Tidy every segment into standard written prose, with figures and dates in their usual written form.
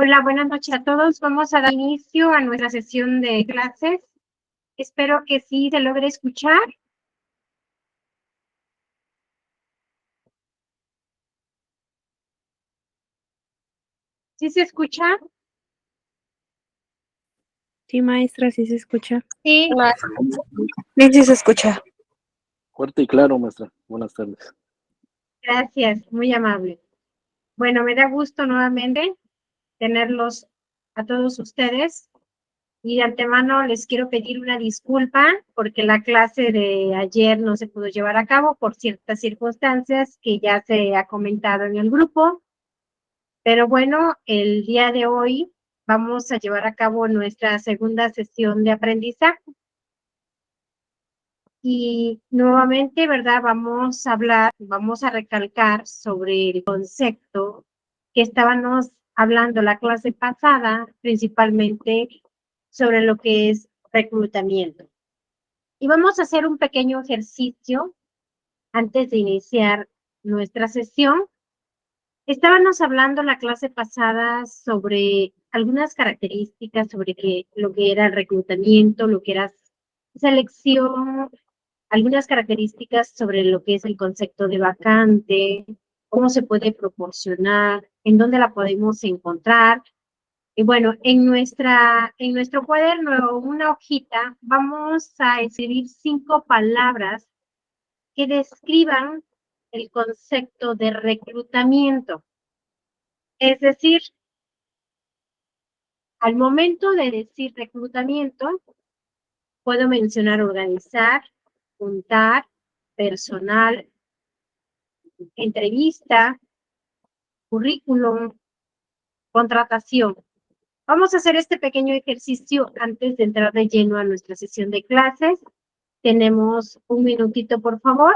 Hola, buenas noches a todos. Vamos a dar inicio a nuestra sesión de clases. Espero que sí se logre escuchar. ¿Sí se escucha? Sí, maestra, sí se escucha. Sí. Bien, sí se escucha. Fuerte y claro, maestra. Buenas tardes. Gracias, muy amable. Bueno, me da gusto nuevamente tenerlos a todos ustedes. Y de antemano les quiero pedir una disculpa porque la clase de ayer no se pudo llevar a cabo por ciertas circunstancias que ya se ha comentado en el grupo. Pero bueno, el día de hoy vamos a llevar a cabo nuestra segunda sesión de aprendizaje. Y nuevamente, ¿verdad? Vamos a recalcar sobre el concepto que estábamos hablando la clase pasada, principalmente sobre lo que es reclutamiento. Y vamos a hacer un pequeño ejercicio antes de iniciar nuestra sesión. Estábamos hablando la clase pasada sobre algunas características sobre lo que era el reclutamiento, lo que era selección, algunas características sobre lo que es el concepto de vacante, cómo se puede proporcionar, en dónde la podemos encontrar. Y bueno, en nuestro cuaderno, una hojita, vamos a escribir 5 palabras que describan el concepto de reclutamiento. Es decir, al momento de decir reclutamiento, puedo mencionar organizar, juntar, personal, entrevista, currículum, contratación. Vamos a hacer este pequeño ejercicio antes de entrar de lleno a nuestra sesión de clases. Tenemos un minutito, por favor,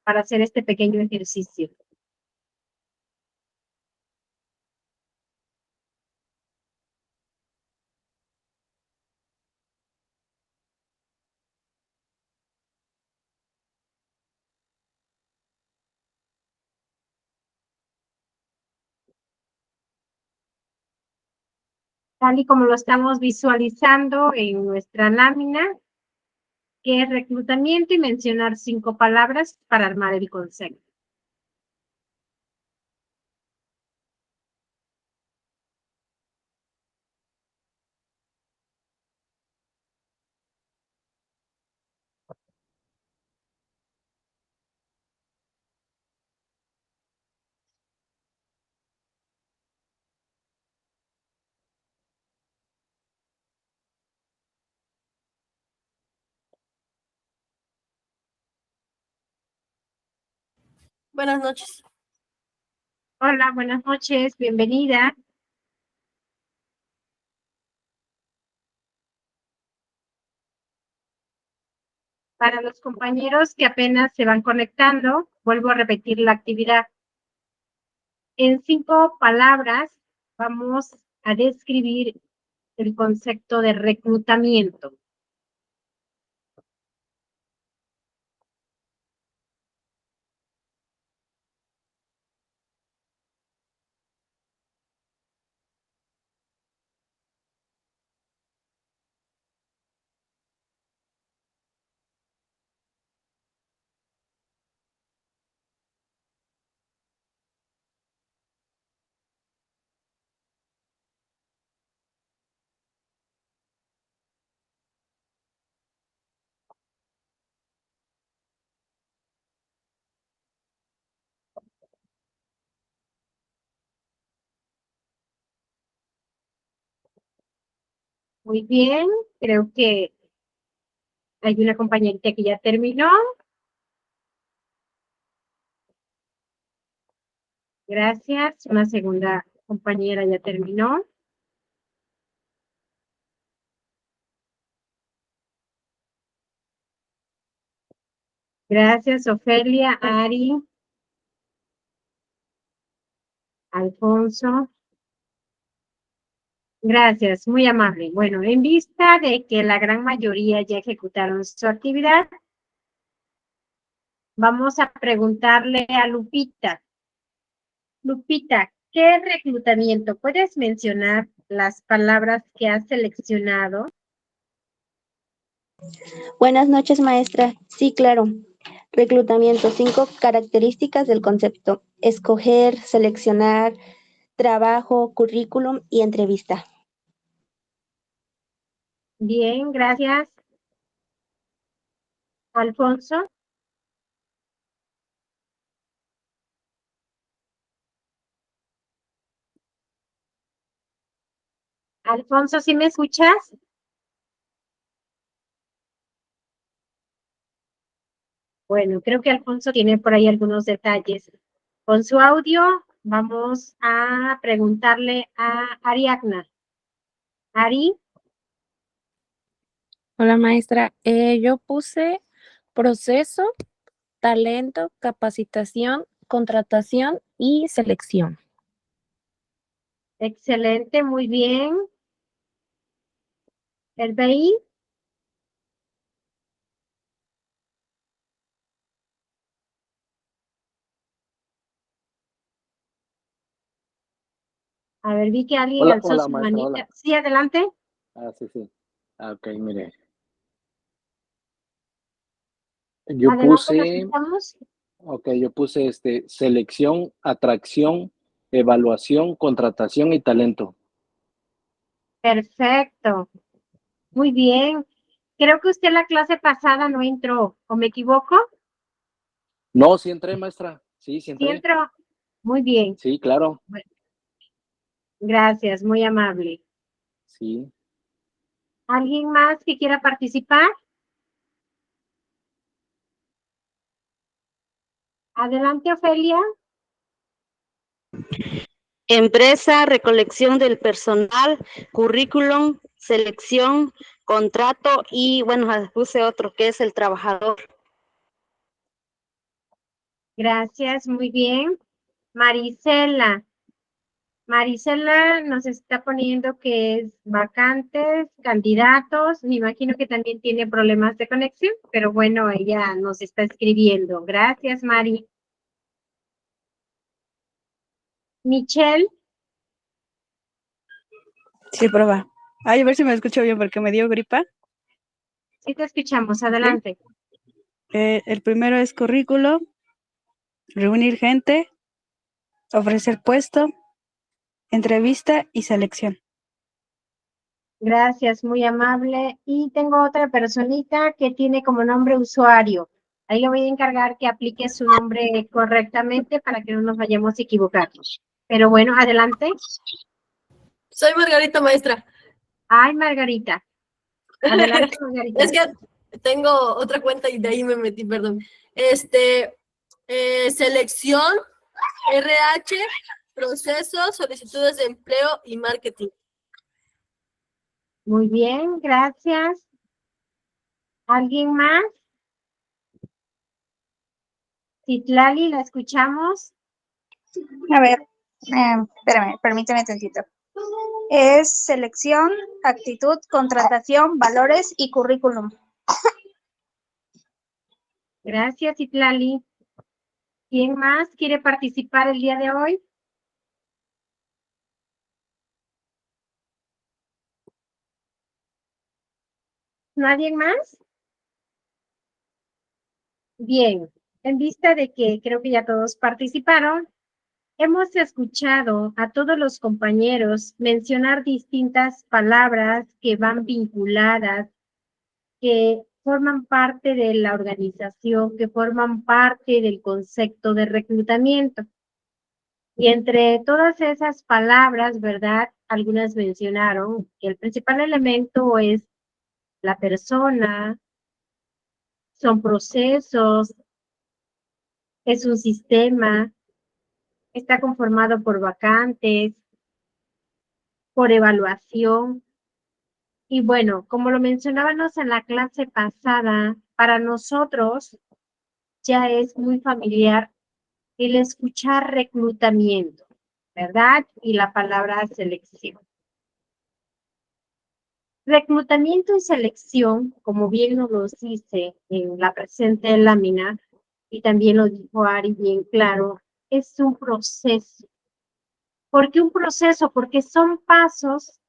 para hacer este pequeño ejercicio. Tal y como lo estamos visualizando en nuestra lámina, que es reclutamiento y mencionar 5 palabras para armar el concepto. Buenas noches. Hola, buenas noches, bienvenida. Para los compañeros que apenas se van conectando, vuelvo a repetir la actividad. En 5 palabras vamos a describir el concepto de reclutamiento. Muy bien, creo que hay una compañerita que ya terminó. Gracias. Una segunda compañera ya terminó. Gracias, Ofelia, Ari, Alfonso. Gracias, muy amable. Bueno, en vista de que la gran mayoría ya ejecutaron su actividad, vamos a preguntarle a Lupita. Lupita, ¿Qué es reclutamiento? ¿Puedes mencionar las palabras que has seleccionado? Buenas noches, maestra. Sí, claro. Reclutamiento, 5 características del concepto. Escoger, seleccionar, trabajo, currículum y entrevista. Bien, gracias. Alfonso. Alfonso, ¿sí me escuchas? Bueno, creo que Alfonso tiene por ahí algunos detalles. Con su audio vamos a preguntarle a Ariadna. Ari, Hola, maestra. Yo puse proceso, talento, capacitación, contratación y selección. excelente, muy bien. Hervey, a ver, vi que alguien Hola, alzó hola, su maestra, manita. hola. Sí, adelante. Sí, sí. Ok, mire. Yo Adelante, lo puse, escuchamos. selección, atracción, evaluación, contratación y talento. Perfecto, muy bien. Creo que usted la clase pasada no entró, ¿o me equivoco? No, sí entré, maestra. Sí Sí entré. entró. Muy bien. Sí, claro. Bueno, gracias, muy amable. Sí. ¿Alguien más que quiera participar? Adelante, Ofelia. Empresa, recolección del personal, currículum, selección, contrato y bueno, puse otro que es el trabajador. Gracias, muy bien. Marisela. Marisela nos está poniendo que es vacantes, candidatos. Me imagino que también tiene problemas de conexión, pero bueno, ella nos está escribiendo. Gracias, Mari. Michelle, Sí, prueba. Ay, a ver si me escucho bien porque me dio gripa. sí te escuchamos. ¿Sí? Adelante. El primero es currículo, reunir gente, ofrecer puesto, entrevista y selección. Gracias, muy amable. Y tengo otra personita que tiene como nombre usuario. Ahí le voy a encargar que aplique su nombre correctamente para que no nos vayamos a equivocar. Pero bueno, adelante. Soy Margarita, maestra. Ay, Margarita. Adelante, Margarita. Es que tengo otra cuenta y de ahí me metí, perdón. Selección, RH, procesos, solicitudes de empleo y marketing. Muy bien, gracias. ¿Alguien más? Citlali, ¿la escuchamos? A ver, espérame, permíteme tantito. Es selección, actitud, contratación, valores y currículum. Gracias, Citlali. ¿Quién más quiere participar el día de hoy? ¿Nadie más? Bien, en vista de que creo que ya todos participaron, hemos escuchado a todos los compañeros mencionar distintas palabras que van vinculadas, que forman parte de la organización, que forman parte del concepto de reclutamiento. Y entre todas esas palabras, ¿verdad? Algunas mencionaron que el principal elemento es la persona, son procesos, es un sistema, está conformado por vacantes, por evaluación. Y bueno, como lo mencionábamos en la clase pasada, para nosotros ya es muy familiar el escuchar reclutamiento, ¿verdad? Y la palabra selección. Reclutamiento y selección, como bien nos lo dice en la presente lámina, y también lo dijo Ari bien claro, es un proceso. ¿Por qué un proceso? Porque son pasos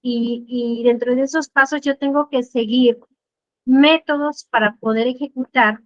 y dentro de esos pasos yo tengo que seguir métodos para poder ejecutar.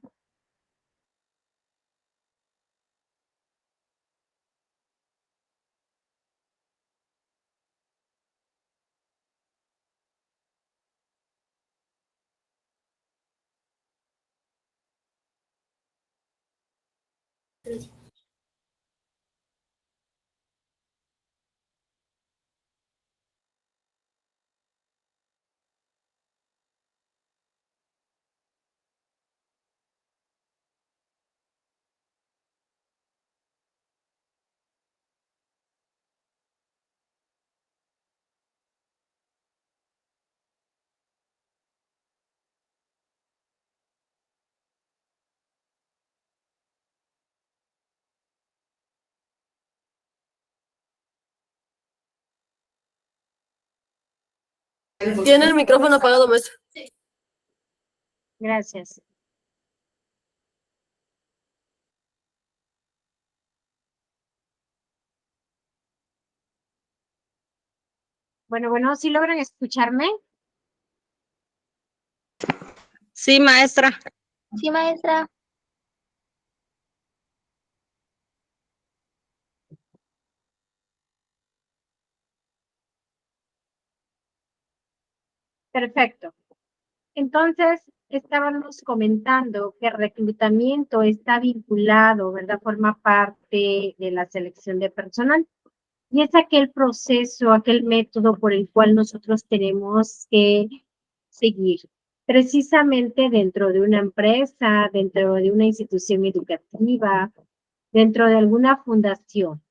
Tiene el micrófono apagado, maestra. Gracias. Bueno, ¿sí logran escucharme? Sí, maestra. Sí, maestra. Perfecto. Entonces, estábamos comentando que el reclutamiento está vinculado, ¿verdad? Forma parte de la selección de personal. Y es aquel proceso, aquel método por el cual nosotros tenemos que seguir. Precisamente dentro de una empresa, dentro de una institución educativa, dentro de alguna fundación.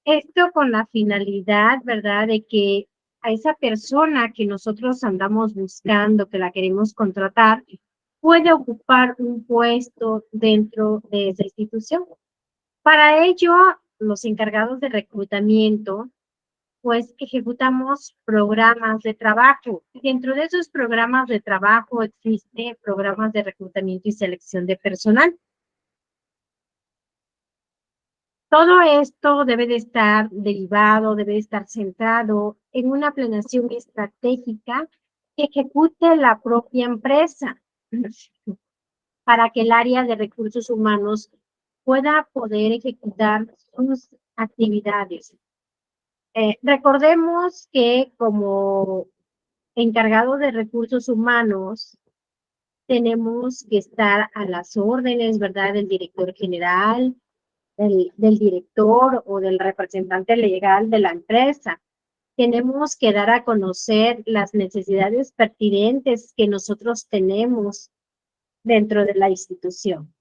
Esto con la finalidad, ¿verdad?, de que a esa persona que nosotros andamos buscando, que la queremos contratar, puede ocupar un puesto dentro de esa institución. Para ello, los encargados de reclutamiento, pues ejecutamos programas de trabajo. Dentro de esos programas de trabajo existen programas de reclutamiento y selección de personal. Todo esto debe de estar derivado, debe de estar centrado en una planeación estratégica que ejecute la propia empresa para que el área de recursos humanos pueda poder ejecutar sus actividades. Recordemos que como encargado de recursos humanos tenemos que estar a las órdenes, ¿verdad?, del director general, del director o del representante legal de la empresa. Tenemos que dar a conocer las necesidades pertinentes que nosotros tenemos dentro de la institución.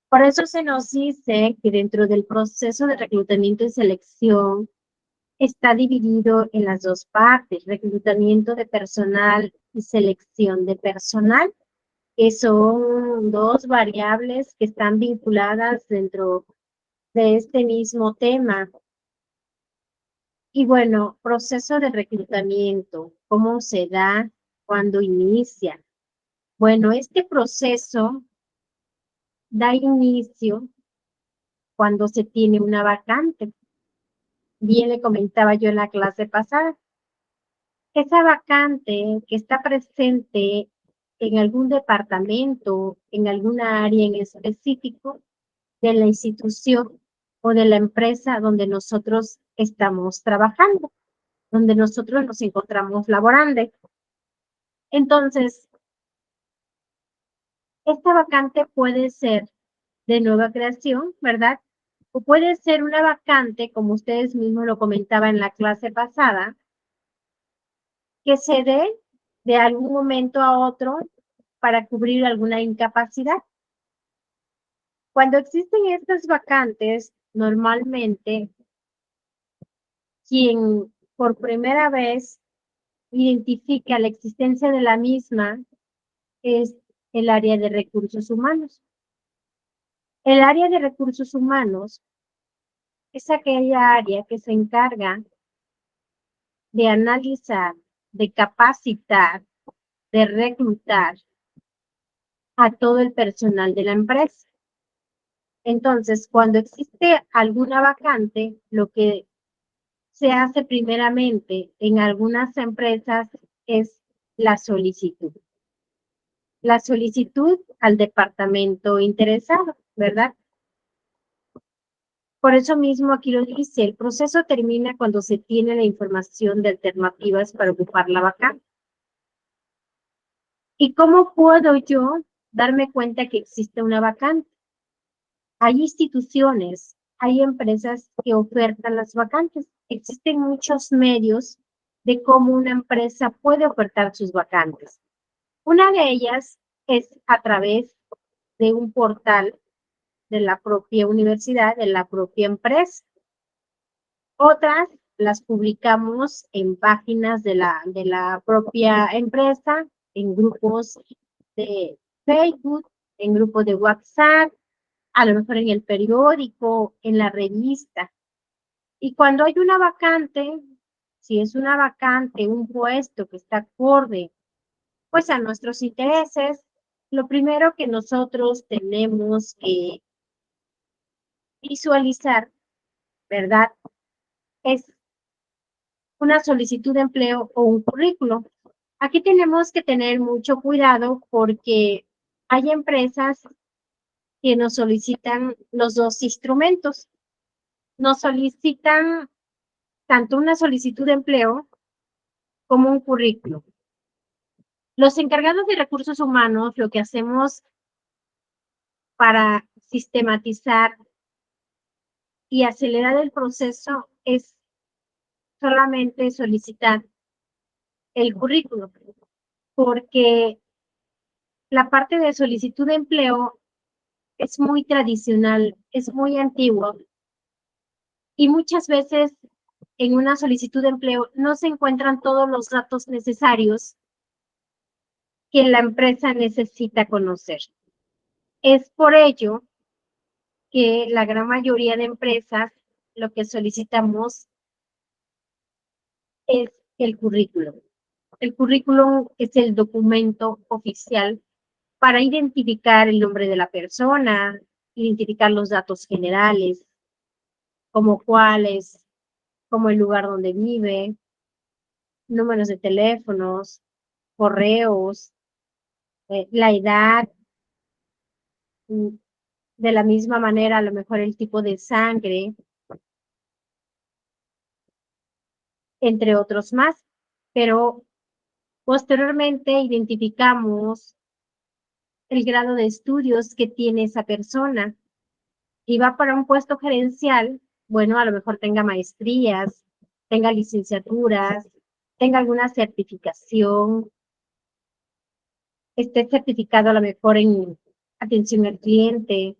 Por eso se nos dice que dentro del proceso de reclutamiento y selección está dividido en las dos partes, reclutamiento de personal y selección de personal, que son dos variables que están vinculadas dentro de este mismo tema. Y bueno, proceso de reclutamiento, ¿cómo se da? ¿Cuándo inicia? Bueno, este proceso da inicio cuando se tiene una vacante. Bien le comentaba yo en la clase pasada. Esa vacante que está presente en algún departamento, en alguna área en específico de la institución o de la empresa donde nosotros estamos trabajando, donde nosotros nos encontramos laborando. Entonces, esta vacante puede ser de nueva creación, ¿verdad? O puede ser una vacante, como ustedes mismos lo comentaban en la clase pasada, que se dé de algún momento a otro para cubrir alguna incapacidad. Cuando existen estas vacantes, normalmente quien por primera vez identifica la existencia de la misma es el área de recursos humanos. El área de recursos humanos es aquella área que se encarga de analizar, de capacitar, de reclutar a todo el personal de la empresa. Entonces, cuando existe alguna vacante, lo que se hace primeramente en algunas empresas es la solicitud. La solicitud al departamento interesado, ¿verdad? Por eso mismo aquí lo dice, el proceso termina cuando se tiene la información de alternativas para ocupar la vacante. ¿Y cómo puedo yo darme cuenta que existe una vacante? Hay instituciones, hay empresas que ofertan las vacantes. Existen muchos medios de cómo una empresa puede ofertar sus vacantes. Una de ellas es a través de un portal de la propia universidad, de la propia empresa. Otras las publicamos en páginas de la propia empresa, en grupos de Facebook, en grupos de WhatsApp, a lo mejor en el periódico, en la revista. Y cuando hay una vacante, si es una vacante, un puesto que está acorde, pues a nuestros intereses, lo primero que nosotros tenemos que visualizar, ¿verdad? Es una solicitud de empleo o un currículo. Aquí tenemos que tener mucho cuidado porque hay empresas que nos solicitan los dos instrumentos. Nos solicitan tanto una solicitud de empleo como un currículo. Los encargados de recursos humanos, lo que hacemos para sistematizar y acelerar el proceso es solamente solicitar el currículo, porque la parte de solicitud de empleo es muy tradicional, es muy antiguo y muchas veces en una solicitud de empleo no se encuentran todos los datos necesarios que la empresa necesita conocer. Es por ello que la gran mayoría de empresas lo que solicitamos es el currículum. El currículum es el documento oficial para identificar el nombre de la persona, identificar los datos generales, como cuáles, como el lugar donde vive, números de teléfonos, correos, la edad, de la misma manera, a lo mejor el tipo de sangre, entre otros más. Pero posteriormente identificamos el grado de estudios que tiene esa persona. Y va para un puesto gerencial, bueno, a lo mejor tenga maestrías, tenga licenciaturas, tenga alguna certificación, esté certificado a lo mejor en atención al cliente,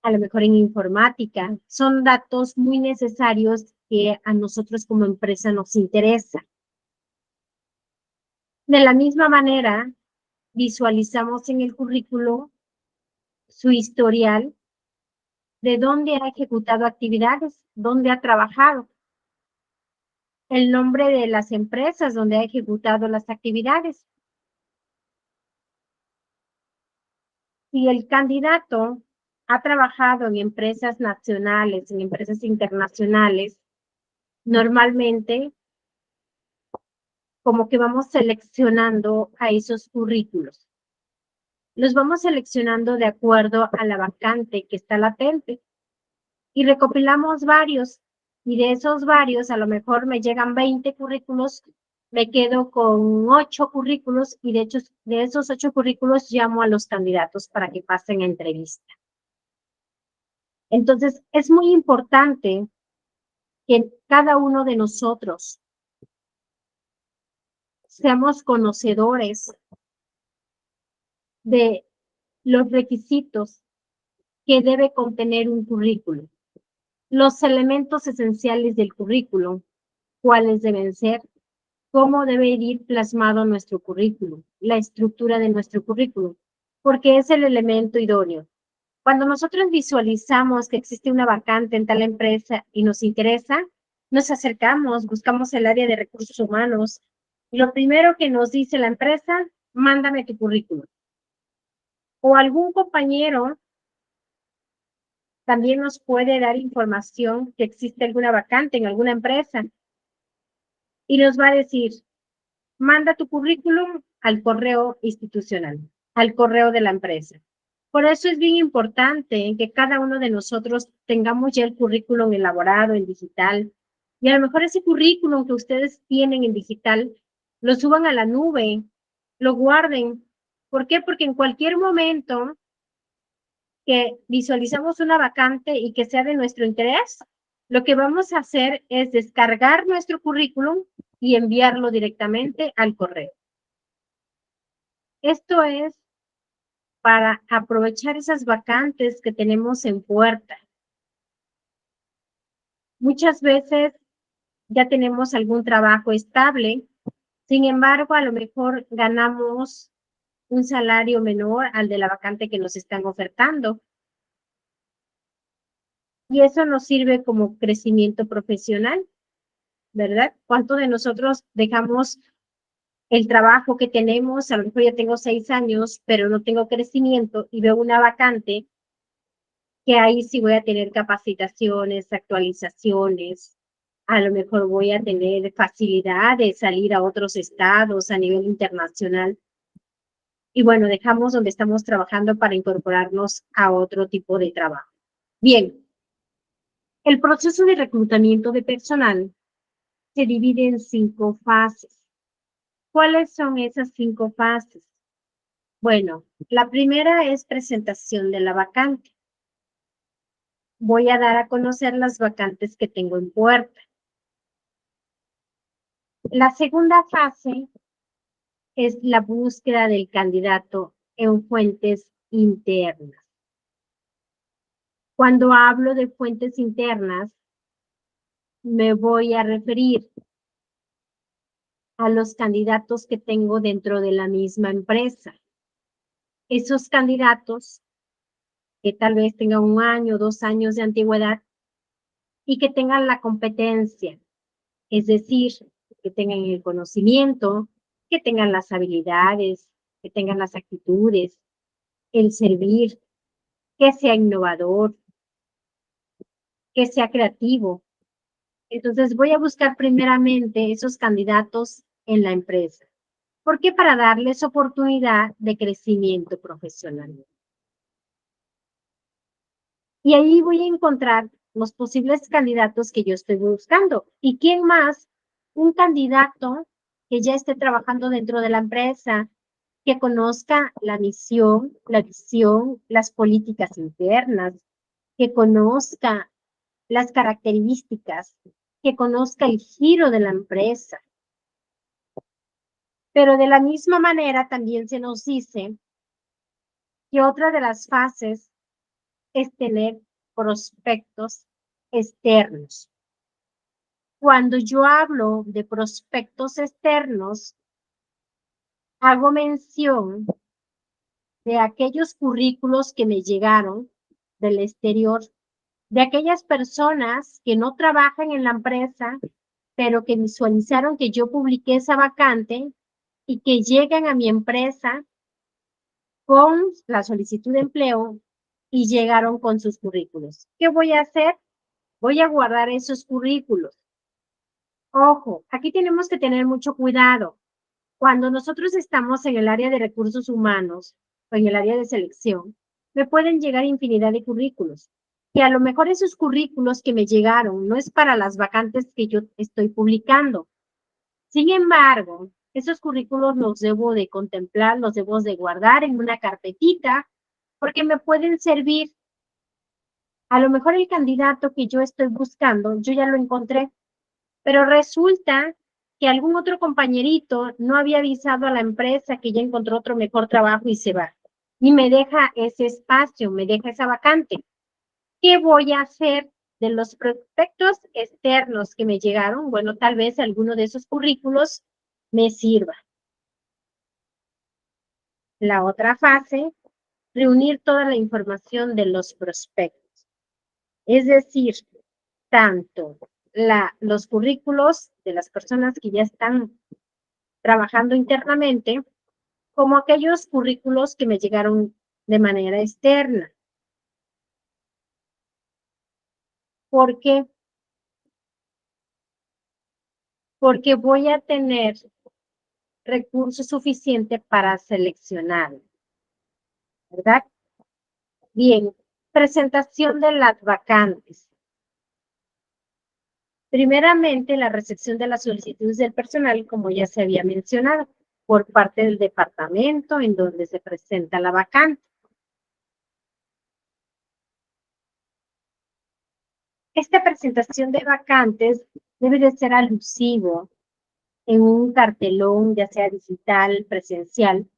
a lo mejor en informática. Son datos muy necesarios que a nosotros como empresa nos interesa. De la misma manera, visualizamos en el currículo su historial de dónde ha ejecutado actividades, dónde ha trabajado, el nombre de las empresas donde ha ejecutado las actividades. Si el candidato ha trabajado en empresas nacionales, en empresas internacionales, normalmente como que vamos seleccionando a esos currículos. Los vamos seleccionando de acuerdo a la vacante que está latente y recopilamos varios. Y de esos varios, a lo mejor me llegan 20 currículos, me quedo con 8 currículos y de hecho de esos 8 currículos llamo a los candidatos para que pasen a entrevista. Entonces, es muy importante que cada uno de nosotros seamos conocedores de los requisitos que debe contener un currículum. Los elementos esenciales del currículum, cuáles deben ser, cómo debe ir plasmado nuestro currículum, la estructura de nuestro currículum, porque es el elemento idóneo. Cuando nosotros visualizamos que existe una vacante en tal empresa y nos interesa, nos acercamos, buscamos el área de recursos humanos. Y lo primero que nos dice la empresa, mándame tu currículum. O algún compañero también nos puede dar información que existe alguna vacante en alguna empresa y nos va a decir, manda tu currículum al correo institucional, al correo de la empresa. Por eso es bien importante que cada uno de nosotros tengamos ya el currículum elaborado en digital y a lo mejor ese currículum que ustedes tienen en digital lo suban a la nube, lo guarden. ¿Por qué? Porque en cualquier momento que visualizamos una vacante y que sea de nuestro interés, lo que vamos a hacer es descargar nuestro currículum y enviarlo directamente al correo. Esto es para aprovechar esas vacantes que tenemos en puerta. Muchas veces ya tenemos algún trabajo estable, sin embargo, a lo mejor ganamos un salario menor al de la vacante que nos están ofertando. Y eso nos sirve como crecimiento profesional, ¿verdad? ¿Cuántos de nosotros dejamos el trabajo que tenemos? A lo mejor ya tengo 6 años, pero no tengo crecimiento y veo una vacante que ahí sí voy a tener capacitaciones, actualizaciones, a lo mejor voy a tener facilidad de salir a otros estados a nivel internacional. Y bueno, dejamos donde estamos trabajando para incorporarnos a otro tipo de trabajo. Bien, el proceso de reclutamiento de personal se divide en 5 fases. ¿Cuáles son esas 5 fases? Bueno, la primera es presentación de la vacante. Voy a dar a conocer las vacantes que tengo en puerta. La segunda fase es la búsqueda del candidato en fuentes internas. Cuando hablo de fuentes internas, me voy a referir a los candidatos que tengo dentro de la misma empresa. Esos candidatos que tal vez tengan 1 año, 2 años de antigüedad y que tengan la competencia, es decir, que tengan el conocimiento, que tengan las habilidades, que tengan las actitudes, el servir, que sea innovador, que sea creativo. Entonces voy a buscar primeramente esos candidatos en la empresa. ¿Por qué? Para darles oportunidad de crecimiento profesional. Y ahí voy a encontrar los posibles candidatos que yo estoy buscando. ¿Y quién más? Un candidato que ya esté trabajando dentro de la empresa, que conozca la misión, la visión, las políticas internas, que conozca las características, que conozca el giro de la empresa. Pero de la misma manera también se nos dice que otra de las fases es tener prospectos externos. Cuando yo hablo de prospectos externos, hago mención de aquellos currículos que me llegaron del exterior, de aquellas personas que no trabajan en la empresa, pero que visualizaron que yo publiqué esa vacante y que llegan a mi empresa con la solicitud de empleo y llegaron con sus currículos. ¿Qué voy a hacer? Voy a guardar esos currículos. Ojo, aquí tenemos que tener mucho cuidado. Cuando nosotros estamos en el área de recursos humanos o en el área de selección, me pueden llegar infinidad de currículos. Y a lo mejor esos currículos que me llegaron no es para las vacantes que yo estoy publicando. Sin embargo, esos currículos los debo de contemplar, los debo de guardar en una carpetita, porque me pueden servir. A lo mejor el candidato que yo estoy buscando, yo ya lo encontré, pero resulta que algún otro compañerito no había avisado a la empresa que ya encontró otro mejor trabajo y se va. Y me deja ese espacio, me deja esa vacante. ¿Qué voy a hacer de los prospectos externos que me llegaron? Bueno, tal vez alguno de esos currículos me sirva. La otra fase, reunir toda la información de los prospectos. Es decir, tanto los currículos de las personas que ya están trabajando internamente, como aquellos currículos que me llegaron de manera externa. ¿Por qué? Porque voy a tener recursos suficientes para seleccionar, ¿verdad? Bien, presentación de las vacantes. Primeramente, la recepción de las solicitudes del personal, como ya se había mencionado, por parte del departamento en donde se presenta la vacante. Esta presentación de vacantes debe de ser alusivo en un cartelón, ya sea digital, presencial,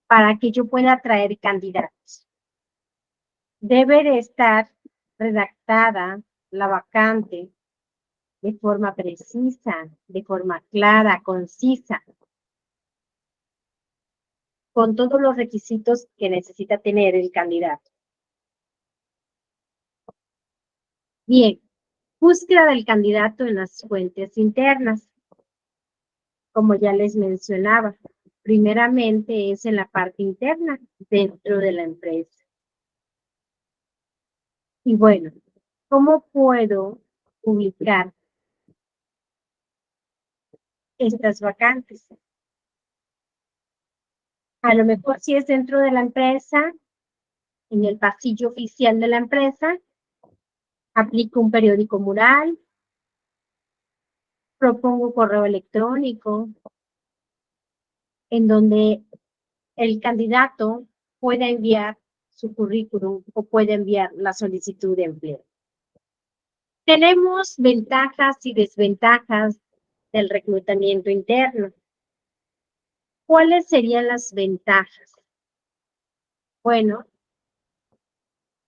para que yo pueda atraer candidatos. Debe de estar redactada la vacante de forma precisa, de forma clara, concisa, con todos los requisitos que necesita tener el candidato. Bien, búsqueda del candidato en las fuentes internas. Como ya les mencionaba, primeramente es en la parte interna, dentro de la empresa. Y bueno, ¿cómo puedo publicar estas vacantes? A lo mejor si es dentro de la empresa, en el pasillo oficial de la empresa, aplico un periódico mural, propongo correo electrónico, en donde el candidato pueda enviar su currículum o puede enviar la solicitud de empleo. Tenemos ventajas y desventajas del reclutamiento interno. ¿Cuáles serían las ventajas? Bueno,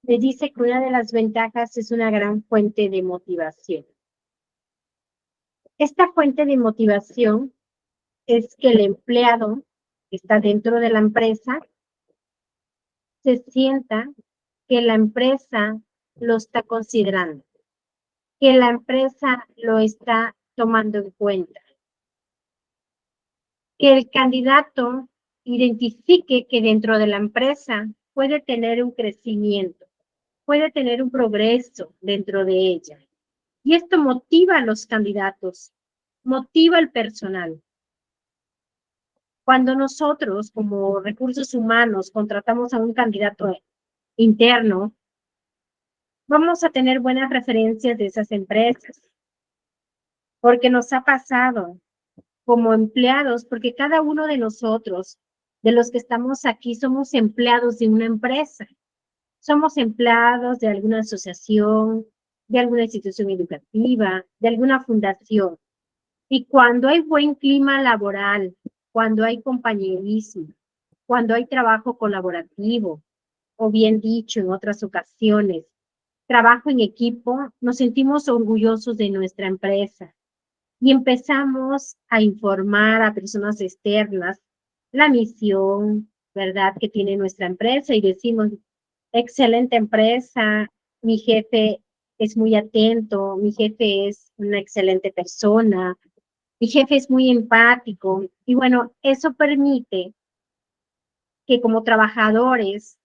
me dice que una de las ventajas es una gran fuente de motivación. Esta fuente de motivación es que el empleado que está dentro de la empresa se sienta que la empresa lo está considerando, que la empresa lo está tomando en cuenta, que el candidato identifique que dentro de la empresa puede tener un crecimiento, puede tener un progreso dentro de ella. Y esto motiva a los candidatos, motiva al personal. Cuando nosotros, como recursos humanos, contratamos a un candidato interno, vamos a tener buenas referencias de esas empresas, porque nos ha pasado como empleados, porque cada uno de nosotros, de los que estamos aquí, somos empleados de una empresa, somos empleados de alguna asociación, de alguna institución educativa, de alguna fundación. Y cuando hay buen clima laboral, cuando hay compañerismo, cuando hay trabajo colaborativo, o bien dicho en otras ocasiones, trabajo en equipo, nos sentimos orgullosos de nuestra empresa y empezamos a informar a personas externas la misión, ¿verdad?, que tiene nuestra empresa y decimos, excelente empresa, mi jefe es muy atento, mi jefe es una excelente persona, mi jefe es muy empático. Y bueno, eso permite que como trabajadores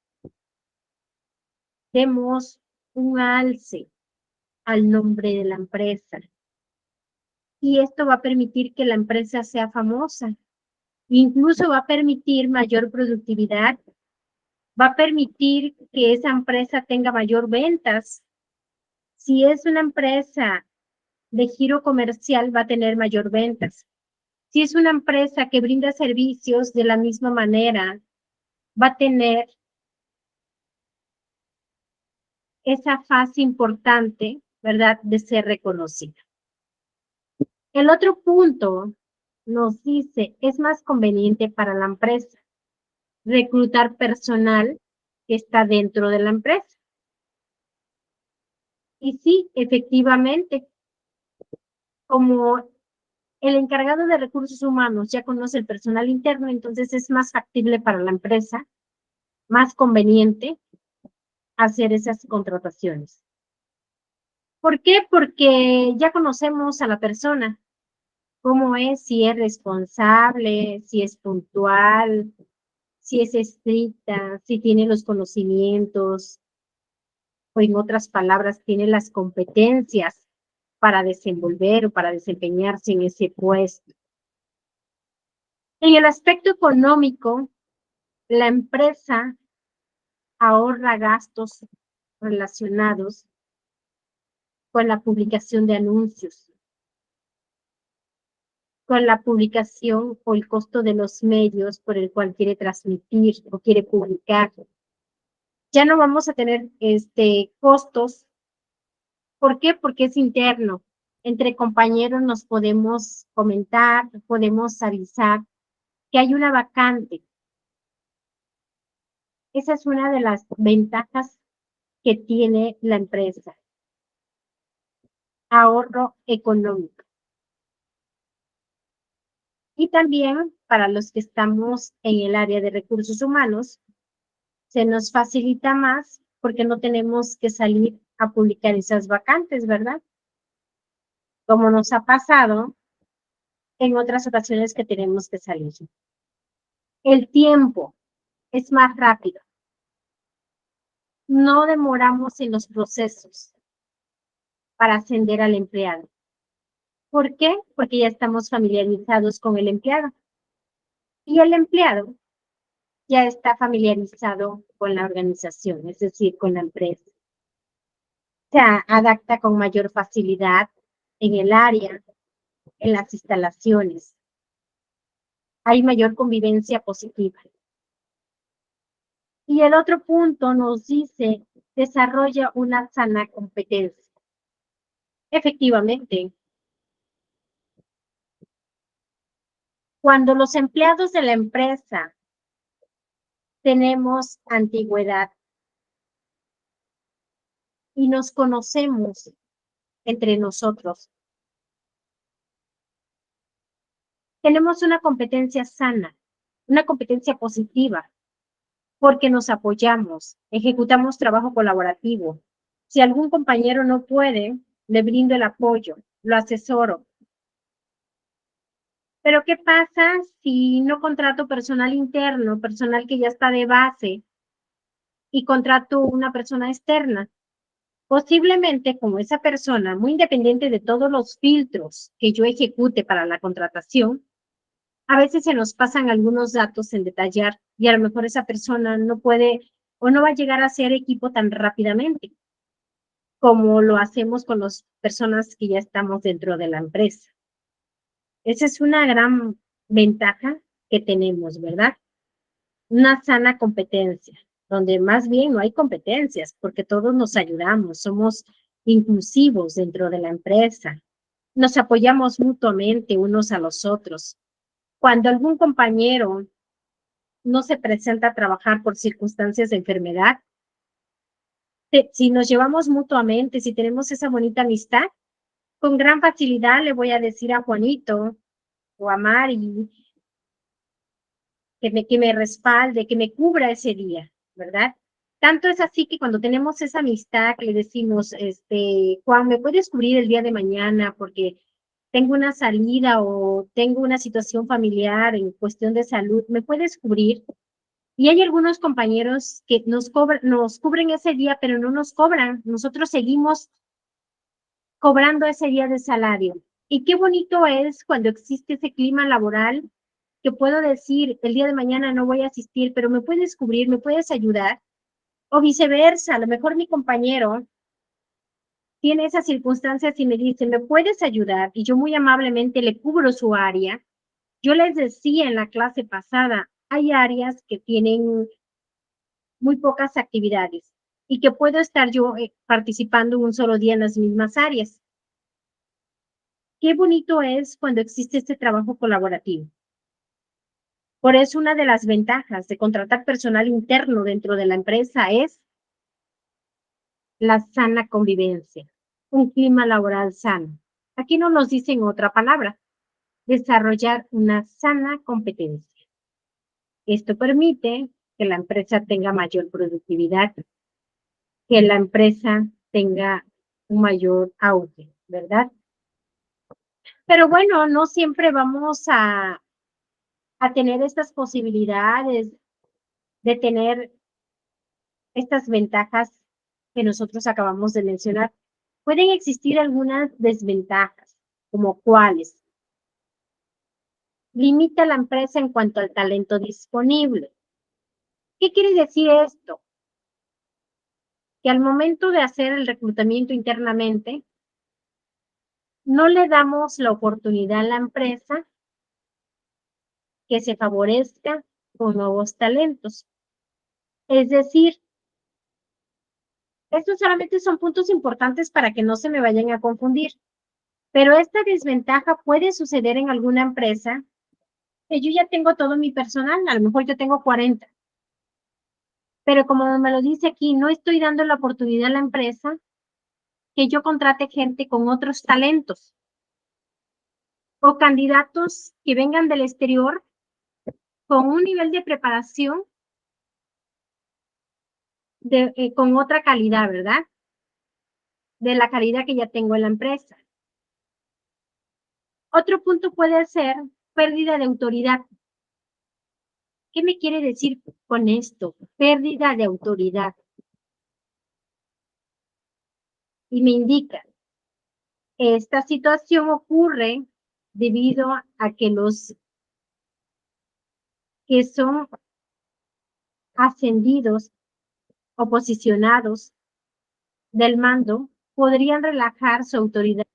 demos un alce al nombre de la empresa. Y esto va a permitir que la empresa sea famosa. Incluso va a permitir mayor productividad. Va a permitir que esa empresa tenga mayor ventas. Si es una empresa de giro comercial, va a tener mayor ventas. Si es una empresa que brinda servicios de la misma manera, va a tener esa fase importante, ¿verdad?, de ser reconocida. El otro punto nos dice, es más conveniente para la empresa reclutar personal que está dentro de la empresa. Y sí, efectivamente, como el encargado de recursos humanos ya conoce el personal interno, entonces es más factible para la empresa, más conveniente hacer esas contrataciones. ¿Por qué? Porque ya conocemos a la persona, cómo es, si es responsable, si es puntual, si es estricta, si tiene los conocimientos, o en otras palabras, tiene las competencias para desenvolver o para desempeñarse en ese puesto. En el aspecto económico, la empresa ahorra gastos relacionados con la publicación de anuncios, con la publicación o el costo de los medios por el cual quiere transmitir o quiere publicar. Ya no vamos a tener costos. ¿Por qué? Porque es interno. Entre compañeros nos podemos comentar, podemos avisar que hay una vacante. Esa es una de las ventajas que tiene la empresa. Ahorro económico. Y también para los que estamos en el área de recursos humanos, se nos facilita más porque no tenemos que salir a publicar esas vacantes, ¿verdad? Como nos ha pasado en otras ocasiones que tenemos que salir. El tiempo es más rápido. No demoramos en los procesos para ascender al empleado. ¿Por qué? Porque ya estamos familiarizados con el empleado. Y el empleado ya está familiarizado con la organización, es decir, con la empresa. Se adapta con mayor facilidad en el área, en las instalaciones. Hay mayor convivencia positiva. Y el otro punto nos dice, desarrolla una sana competencia. Efectivamente, cuando los empleados de la empresa tenemos antigüedad y nos conocemos entre nosotros, tenemos una competencia sana, una competencia positiva, porque nos apoyamos, ejecutamos trabajo colaborativo. Si algún compañero no puede, le brindo el apoyo, lo asesoro. Pero ¿qué pasa si no contrato personal interno, personal que ya está de base, y contrato una persona externa? Posiblemente como esa persona, muy independiente de todos los filtros que yo ejecute para la contratación, a veces se nos pasan algunos datos en detallar y a lo mejor esa persona no puede o no va a llegar a ser equipo tan rápidamente como lo hacemos con las personas que ya estamos dentro de la empresa. Esa es una gran ventaja que tenemos, ¿verdad? Una sana competencia, donde más bien no hay competencias, porque todos nos ayudamos, somos inclusivos dentro de la empresa, nos apoyamos mutuamente unos a los otros. Cuando algún compañero no se presenta a trabajar por circunstancias de enfermedad, si nos llevamos mutuamente, si tenemos esa bonita amistad, con gran facilidad le voy a decir a Juanito o a Mari que me respalde, que me cubra ese día, ¿verdad? Tanto es así que cuando tenemos esa amistad que le decimos, Juan, ¿me puedes cubrir el día de mañana porque tengo una salida o tengo una situación familiar en cuestión de salud, ¿me puedes cubrir? Y hay algunos compañeros que nos cubren ese día, pero no nos cobran. Nosotros seguimos cobrando ese día de salario. Y qué bonito es cuando existe ese clima laboral que puedo decir, el día de mañana no voy a asistir, pero me puedes cubrir, me puedes ayudar. O viceversa, a lo mejor mi compañero tiene esas circunstancias y me dice, ¿me puedes ayudar? Y yo muy amablemente le cubro su área. Yo les decía en la clase pasada, hay áreas que tienen muy pocas actividades y que puedo estar yo participando un solo día en las mismas áreas. Qué bonito es cuando existe este trabajo colaborativo. Por eso una de las ventajas de contratar personal interno dentro de la empresa es la sana convivencia, un clima laboral sano. Aquí no nos dicen otra palabra, desarrollar una sana competencia. Esto permite que la empresa tenga mayor productividad, que la empresa tenga un mayor auge, ¿verdad? Pero bueno, no siempre vamos a tener estas posibilidades de tener estas ventajas que nosotros acabamos de mencionar. Pueden existir algunas desventajas, como cuáles. Limita la empresa en cuanto al talento disponible. ¿Qué quiere decir esto? Que al momento de hacer el reclutamiento internamente, no le damos la oportunidad a la empresa que se favorezca con nuevos talentos. Es decir, estos solamente son puntos importantes para que no se me vayan a confundir. Pero esta desventaja puede suceder en alguna empresa que yo ya tengo todo mi personal, a lo mejor yo tengo 40. Pero como me lo dice aquí, no estoy dando la oportunidad a la empresa que yo contrate gente con otros talentos o candidatos que vengan del exterior con un nivel de preparación con otra calidad, ¿verdad? De la calidad que ya tengo en la empresa. Otro punto puede ser pérdida de autoridad. ¿Qué me quiere decir con esto? Pérdida de autoridad. Y me indica, esta situación ocurre debido a que los que son ascendidos o posicionados del mando podrían relajar su autoridad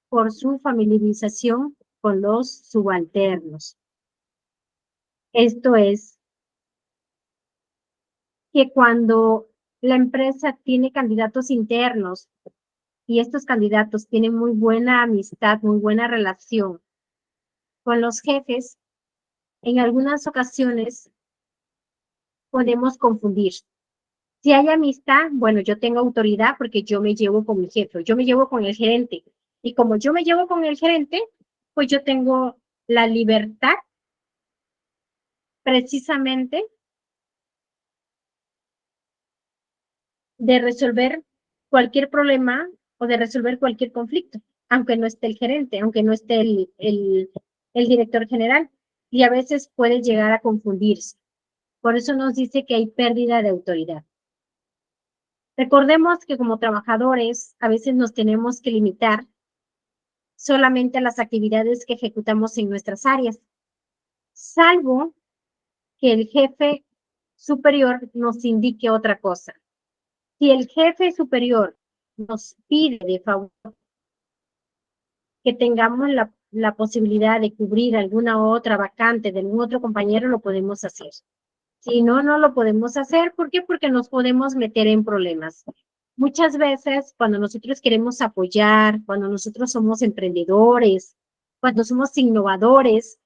por su familiarización con los subalternos. Esto es que cuando la empresa tiene candidatos internos y estos candidatos tienen muy buena amistad, muy buena relación con los jefes, en algunas ocasiones podemos confundir. Si hay amistad, bueno, yo tengo autoridad porque yo me llevo con mi jefe, yo me llevo con el gerente. Y como yo me llevo con el gerente, pues yo tengo la libertad precisamente de resolver cualquier problema o de resolver cualquier conflicto, aunque no esté el gerente, aunque no esté el director general. Y a veces puede llegar a confundirse. Por eso nos dice que hay pérdida de autoridad. Recordemos que como trabajadores a veces nos tenemos que limitar solamente a las actividades que ejecutamos en nuestras áreas, salvo que el jefe superior nos indique otra cosa. Si el jefe superior nos pide de favor que tengamos la posibilidad de cubrir alguna otra vacante de algún otro compañero, lo podemos hacer. Si no, no lo podemos hacer. ¿Por qué? Porque nos podemos meter en problemas. Muchas veces, cuando nosotros queremos apoyar, cuando nosotros somos emprendedores, cuando somos innovadores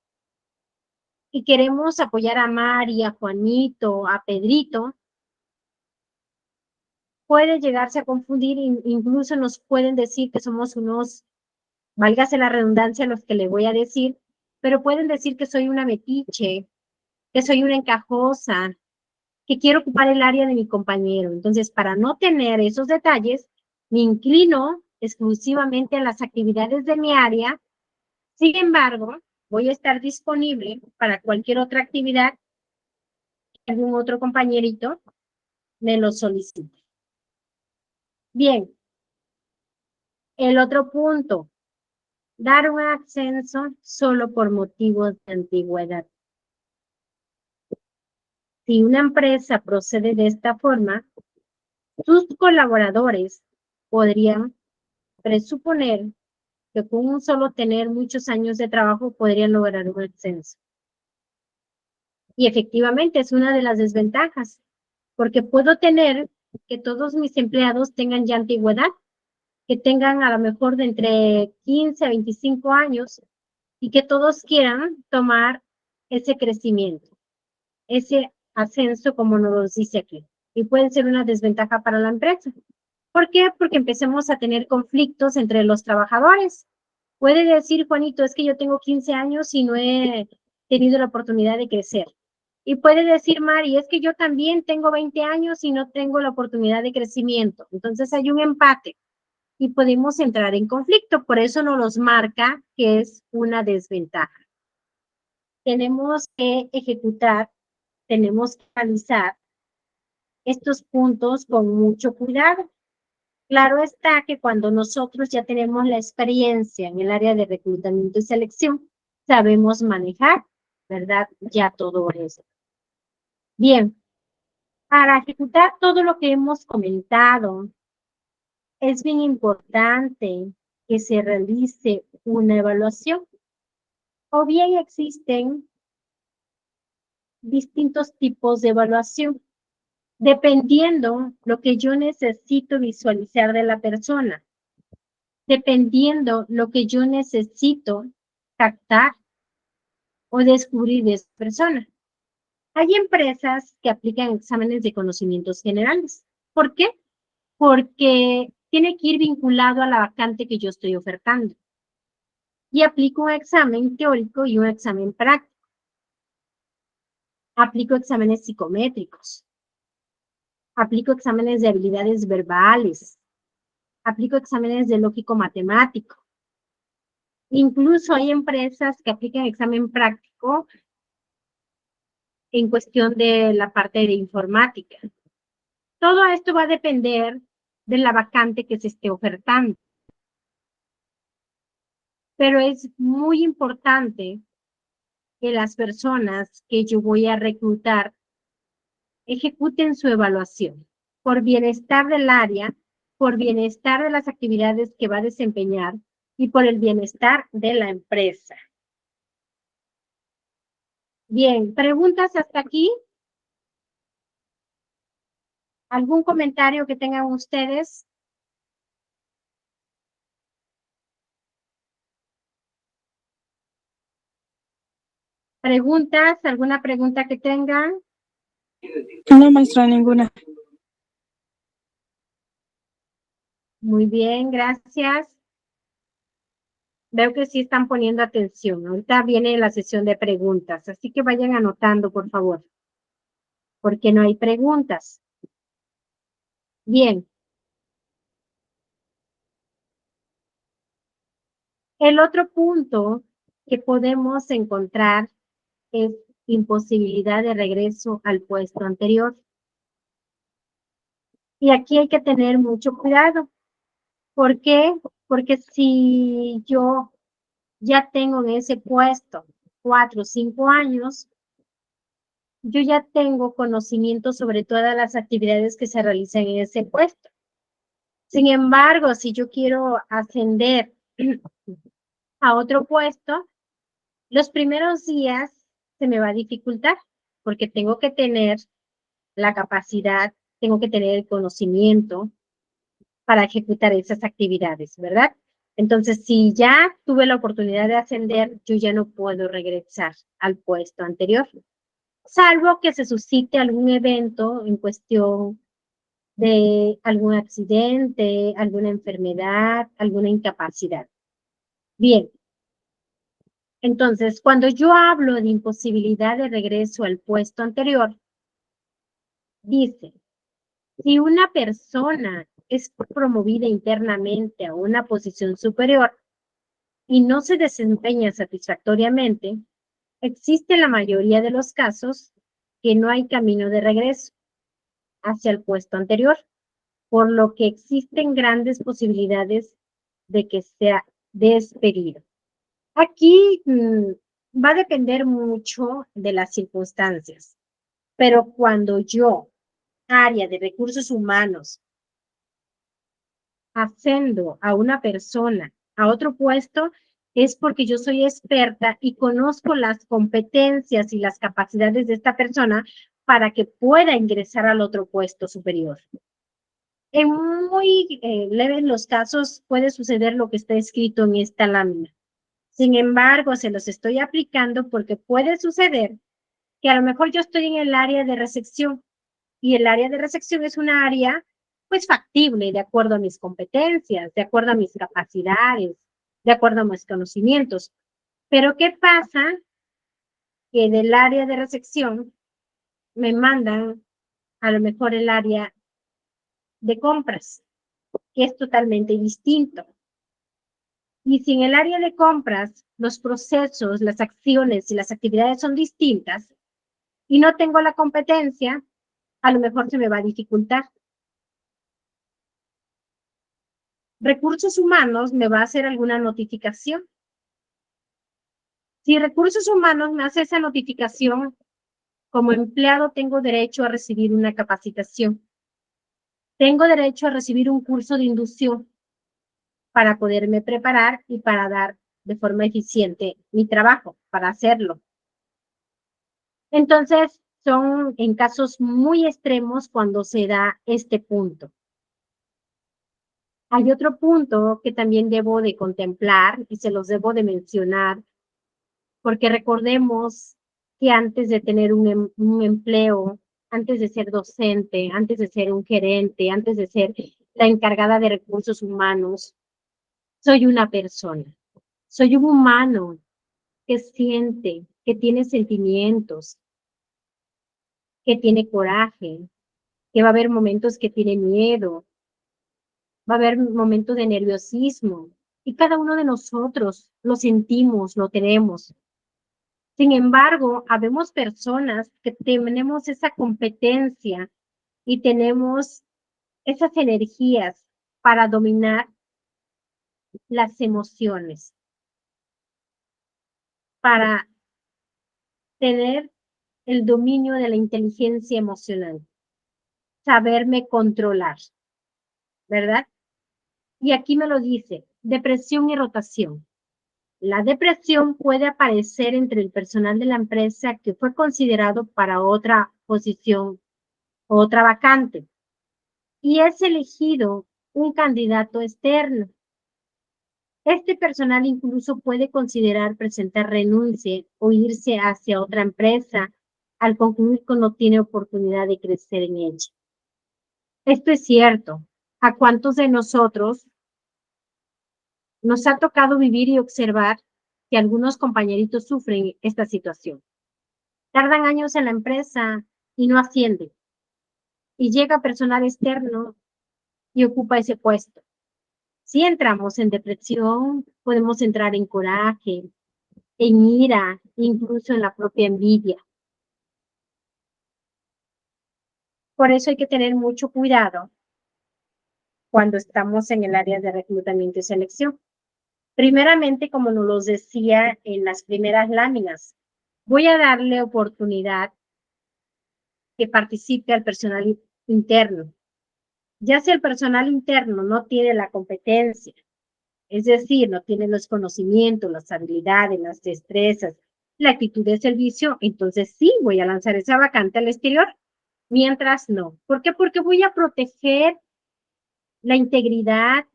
y queremos apoyar a Mari, a Juanito, a Pedrito, puede llegarse a confundir, incluso nos pueden decir que somos unos, válgase la redundancia los que le voy a decir, pero pueden decir que soy una metiche, que soy una encajosa, que quiero ocupar el área de mi compañero. Entonces, para no tener esos detalles, me inclino exclusivamente a las actividades de mi área. Sin embargo, voy a estar disponible para cualquier otra actividad que algún otro compañerito me lo solicite. Bien. El otro punto, dar un ascenso solo por motivos de antigüedad. Si una empresa procede de esta forma, sus colaboradores podrían presuponer que con un solo tener muchos años de trabajo podrían lograr un ascenso. Y efectivamente es una de las desventajas, porque puedo tener que todos mis empleados tengan ya antigüedad, que tengan a lo mejor de entre 15 a 25 años y que todos quieran tomar ese crecimiento, ese ascenso como nos dice aquí. Y puede ser una desventaja para la empresa. ¿Por qué? Porque empecemos a tener conflictos entre los trabajadores. Puede decir, Juanito, es que yo tengo 15 años y no he tenido la oportunidad de crecer. Y puede decir, Mari, es que yo también tengo 20 años y no tengo la oportunidad de crecimiento. Entonces hay un empate y podemos entrar en conflicto. Por eso nos los marca que es una desventaja. Tenemos que ejecutar, tenemos que realizar estos puntos con mucho cuidado. Claro está que cuando nosotros ya tenemos la experiencia en el área de reclutamiento y selección, sabemos manejar, ¿verdad? Ya todo eso. Bien, para ejecutar todo lo que hemos comentado, es bien importante que se realice una evaluación. O bien existen distintos tipos de evaluación, dependiendo lo que yo necesito visualizar de la persona, dependiendo lo que yo necesito captar o descubrir de esa persona. Hay empresas que aplican exámenes de conocimientos generales. ¿Por qué? Porque tiene que ir vinculado a la vacante que yo estoy ofertando. Y aplico un examen teórico y un examen práctico. Aplico exámenes psicométricos. Aplico exámenes de habilidades verbales. Aplico exámenes de lógico matemático. Incluso hay empresas que aplican examen práctico en cuestión de la parte de informática. Todo esto va a depender de la vacante que se esté ofertando. Pero es muy importante que las personas que yo voy a reclutar ejecuten su evaluación por bienestar del área, por bienestar de las actividades que va a desempeñar y por el bienestar de la empresa. Bien, ¿preguntas hasta aquí? ¿Algún comentario que tengan ustedes? ¿Preguntas? ¿Alguna pregunta que tengan? No, maestra, ninguna. Muy bien, gracias. Veo que sí están poniendo atención. Ahorita viene la sesión de preguntas, así que vayan anotando, por favor, porque no hay preguntas. Bien. El otro punto que podemos encontrar es imposibilidad de regreso al puesto anterior. Y aquí hay que tener mucho cuidado. ¿Por qué? Porque si yo ya tengo en ese puesto 4 o 5 años, yo ya tengo conocimiento sobre todas las actividades que se realizan en ese puesto. Sin embargo, si yo quiero ascender a otro puesto, los primeros días se me va a dificultar porque tengo que tener la capacidad, tengo que tener el conocimiento para ejecutar esas actividades, ¿verdad? Entonces, si ya tuve la oportunidad de ascender, yo ya no puedo regresar al puesto anterior, salvo que se suscite algún evento en cuestión de algún accidente, alguna enfermedad, alguna incapacidad. Bien. Entonces, cuando yo hablo de imposibilidad de regreso al puesto anterior, dice, si una persona es promovida internamente a una posición superior y no se desempeña satisfactoriamente, existe en la mayoría de los casos que no hay camino de regreso hacia el puesto anterior, por lo que existen grandes posibilidades de que sea despedido. Aquí va a depender mucho de las circunstancias, pero cuando yo, área de recursos humanos, ascendo a una persona a otro puesto, es porque yo soy experta y conozco las competencias y las capacidades de esta persona para que pueda ingresar al otro puesto superior. En muy leves los casos puede suceder lo que está escrito en esta lámina. Sin embargo, se los estoy aplicando porque puede suceder que a lo mejor yo estoy en el área de recepción y el área de recepción es una área pues factible de acuerdo a mis competencias, de acuerdo a mis capacidades, de acuerdo a mis conocimientos. Pero ¿qué pasa? Que del área de recepción me mandan a lo mejor el área de compras, que es totalmente distinto. Y si en el área de compras los procesos, las acciones y las actividades son distintas y no tengo la competencia, a lo mejor se me va a dificultar. Recursos humanos me va a hacer alguna notificación. Si recursos humanos me hace esa notificación, como empleado tengo derecho a recibir una capacitación. Tengo derecho a recibir un curso de inducción para poderme preparar y para dar de forma eficiente mi trabajo, para hacerlo. Entonces, son en casos muy extremos cuando se da este punto. Hay otro punto que también debo de contemplar y se los debo de mencionar, porque recordemos que antes de tener un empleo, antes de ser docente, antes de ser un gerente, antes de ser la encargada de recursos humanos, soy una persona, soy un humano que siente, que tiene sentimientos, que tiene coraje, que va a haber momentos que tiene miedo, va a haber momentos de nerviosismo, y cada uno de nosotros lo sentimos, lo tenemos. Sin embargo, habemos personas que tenemos esa competencia y tenemos esas energías para dominar las emociones, para tener el dominio de la inteligencia emocional, saberme controlar, ¿verdad? Y aquí me lo dice, depresión y rotación. La depresión puede aparecer entre el personal de la empresa que fue considerado para otra posición, otra vacante, y es elegido un candidato externo. Este personal incluso puede considerar presentar renuncia o irse hacia otra empresa al concluir que no tiene oportunidad de crecer en ella. Esto es cierto. ¿A cuántos de nosotros nos ha tocado vivir y observar que algunos compañeritos sufren esta situación? Tardan años en la empresa y no ascienden. Y llega personal externo y ocupa ese puesto. Si entramos en depresión, podemos entrar en coraje, en ira, incluso en la propia envidia. Por eso hay que tener mucho cuidado cuando estamos en el área de reclutamiento y selección. Primeramente, como nos lo decía en las primeras láminas, voy a darle oportunidad que participe al personal interno. Ya si el personal interno no tiene la competencia, es decir, no tiene los conocimientos, las habilidades, las destrezas, la actitud de servicio, entonces sí voy a lanzar esa vacante al exterior. Mientras no. ¿Por qué? Porque voy a proteger la integridad,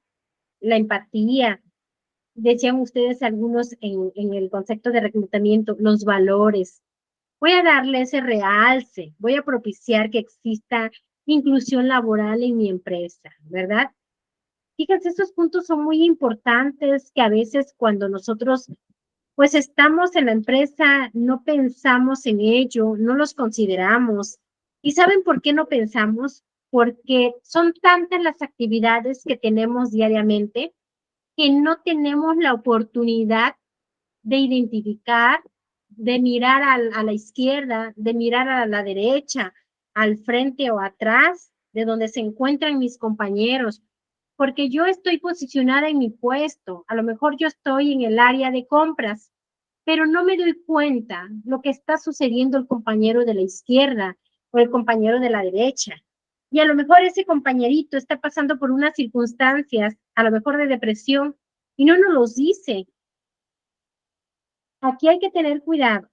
la empatía. Decían ustedes algunos en el concepto de reclutamiento, los valores. Voy a darle ese realce, voy a propiciar que exista inclusión laboral en mi empresa, ¿verdad? Fíjense, esos puntos son muy importantes que a veces cuando nosotros pues estamos en la empresa, no pensamos en ello, no los consideramos. ¿Y saben por qué no pensamos? Porque son tantas las actividades que tenemos diariamente que no tenemos la oportunidad de identificar, de mirar a la izquierda, de mirar a la derecha, al frente o atrás, de donde se encuentran mis compañeros, porque yo estoy posicionada en mi puesto, a lo mejor yo estoy en el área de compras, pero no me doy cuenta lo que está sucediendo el compañero de la izquierda o el compañero de la derecha. Y a lo mejor ese compañerito está pasando por unas circunstancias, a lo mejor de depresión, y no nos los dice. Aquí hay que tener cuidado.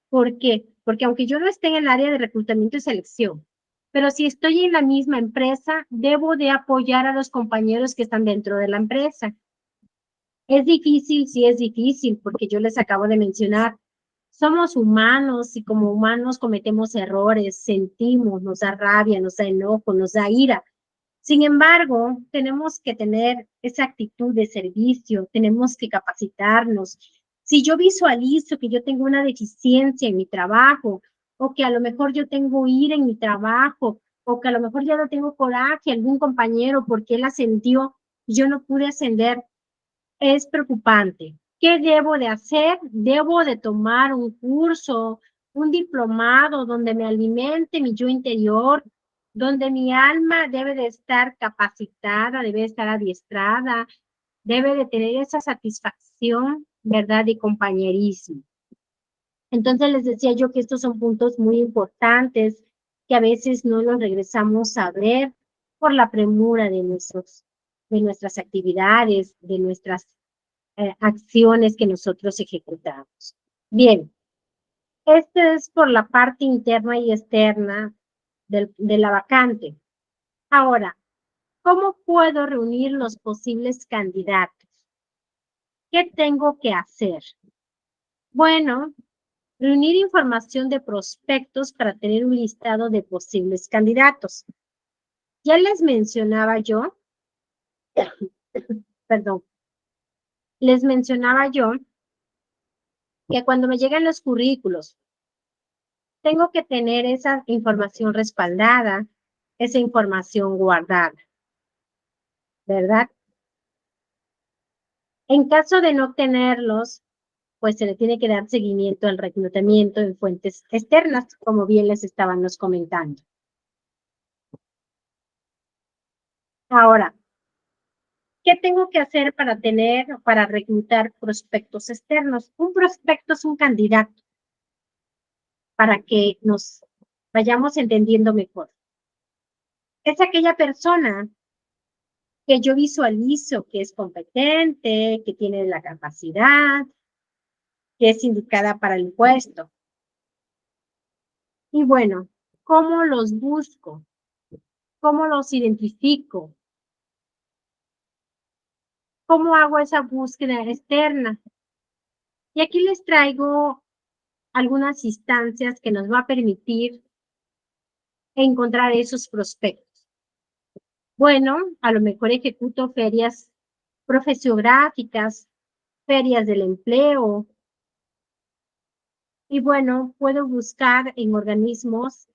¿Por qué? Porque aunque yo no esté en el área de reclutamiento y selección, pero si estoy en la misma empresa, debo de apoyar a los compañeros que están dentro de la empresa. Es difícil, sí es difícil, porque yo les acabo de mencionar, somos humanos y como humanos cometemos errores, sentimos, nos da rabia, nos da enojo, nos da ira. Sin embargo, tenemos que tener esa actitud de servicio, tenemos que capacitarnos. Si yo visualizo que yo tengo una deficiencia en mi trabajo, o que a lo mejor yo tengo ira en mi trabajo, o que a lo mejor ya no tengo coraje a algún compañero porque él ascendió y yo no pude ascender, es preocupante. ¿Qué debo de hacer? Debo de tomar un curso, un diplomado donde me alimente mi yo interior, donde mi alma debe de estar capacitada, debe de estar adiestrada, debe de tener esa satisfacción, ¿verdad? De compañerismo. Entonces les decía yo que estos son puntos muy importantes que a veces no los regresamos a ver por la premura de nuestras actividades, de nuestras acciones que nosotros ejecutamos. Bien, esto es por la parte interna y externa de la vacante. Ahora, ¿cómo puedo reunir los posibles candidatos? ¿Qué tengo que hacer? Bueno, reunir información de prospectos para tener un listado de posibles candidatos. Ya les mencionaba yo, perdón, les mencionaba yo que cuando me llegan los currículos, tengo que tener esa información respaldada, esa información guardada, ¿verdad? En caso de no tenerlos, pues se le tiene que dar seguimiento al reclutamiento en fuentes externas, como bien les estábamos comentando. Ahora, ¿qué tengo que hacer para reclutar prospectos externos? Un prospecto es un candidato para que nos vayamos entendiendo mejor. Es aquella persona que yo visualizo que es competente, que tiene la capacidad, que es indicada para el puesto. Y bueno, ¿cómo los busco? ¿Cómo los identifico? ¿Cómo hago esa búsqueda externa? Y aquí les traigo algunas instancias que nos va a permitir encontrar esos prospectos. Bueno, a lo mejor ejecuto ferias profesiográficas, ferias del empleo, y bueno, puedo buscar en organismos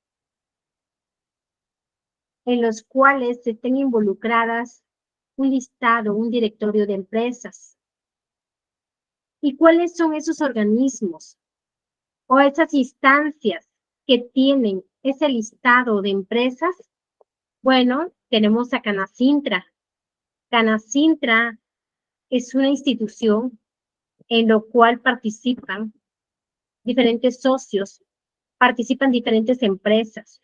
en los cuales estén involucradas un listado, un directorio de empresas. ¿Y cuáles son esos organismos o esas instancias que tienen ese listado de empresas? Bueno, tenemos a Canacintra. Canacintra es una institución en lo cual participan diferentes socios, participan diferentes empresas.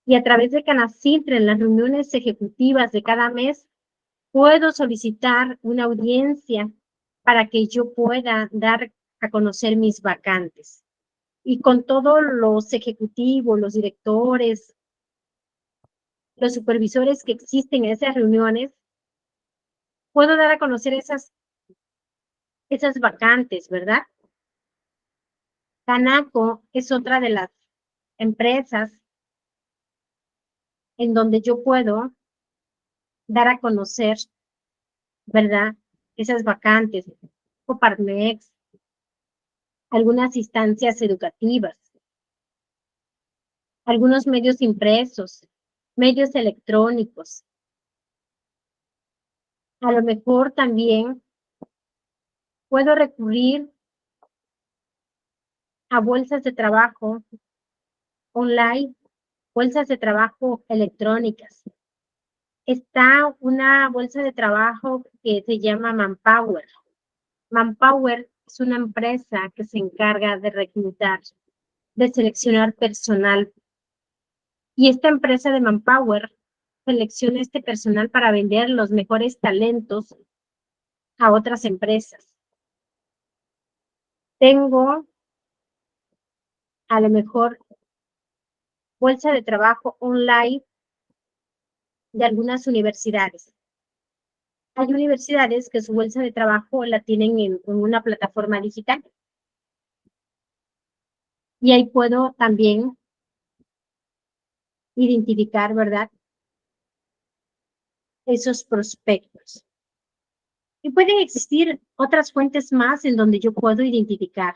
Y a través de Canacintra, en las reuniones ejecutivas de cada mes, puedo solicitar una audiencia para que yo pueda dar a conocer mis vacantes. Y con todos los ejecutivos, los directores, los supervisores que existen en esas reuniones, puedo dar a conocer esas vacantes, ¿verdad? Canaco es otra de las empresas en donde yo puedo dar a conocer, ¿verdad? Esas vacantes. Coparmex, algunas instancias educativas, algunos medios impresos, medios electrónicos. A lo mejor también puedo recurrir a bolsas de trabajo online, bolsas de trabajo electrónicas. Está una bolsa de trabajo que se llama Manpower. Manpower es una empresa que se encarga de reclutar, de seleccionar personal. Y esta empresa de Manpower selecciona este personal para vender los mejores talentos a otras empresas. Tengo a lo mejor bolsa de trabajo online de algunas universidades. Hay universidades que su bolsa de trabajo la tienen en una plataforma digital. Y ahí puedo también identificar, ¿verdad? Esos prospectos. Y pueden existir otras fuentes más en donde yo puedo identificar,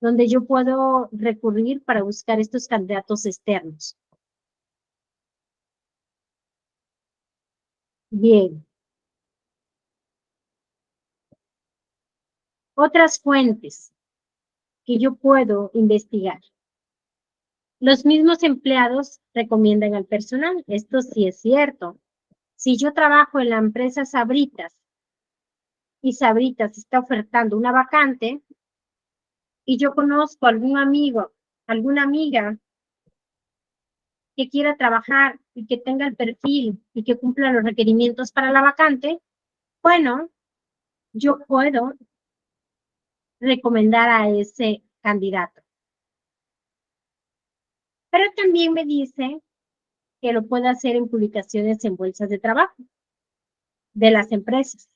donde yo puedo recurrir para buscar estos candidatos externos. Bien. Otras fuentes que yo puedo investigar. Los mismos empleados recomiendan al personal. Esto sí es cierto. Si yo trabajo en la empresa Sabritas y Sabritas está ofertando una vacante y yo conozco a algún amigo, alguna amiga que quiera trabajar y que tenga el perfil y que cumpla los requerimientos para la vacante, bueno, yo puedo recomendar a ese candidato. Pero también me dice que lo puede hacer en publicaciones en bolsas de trabajo de las empresas.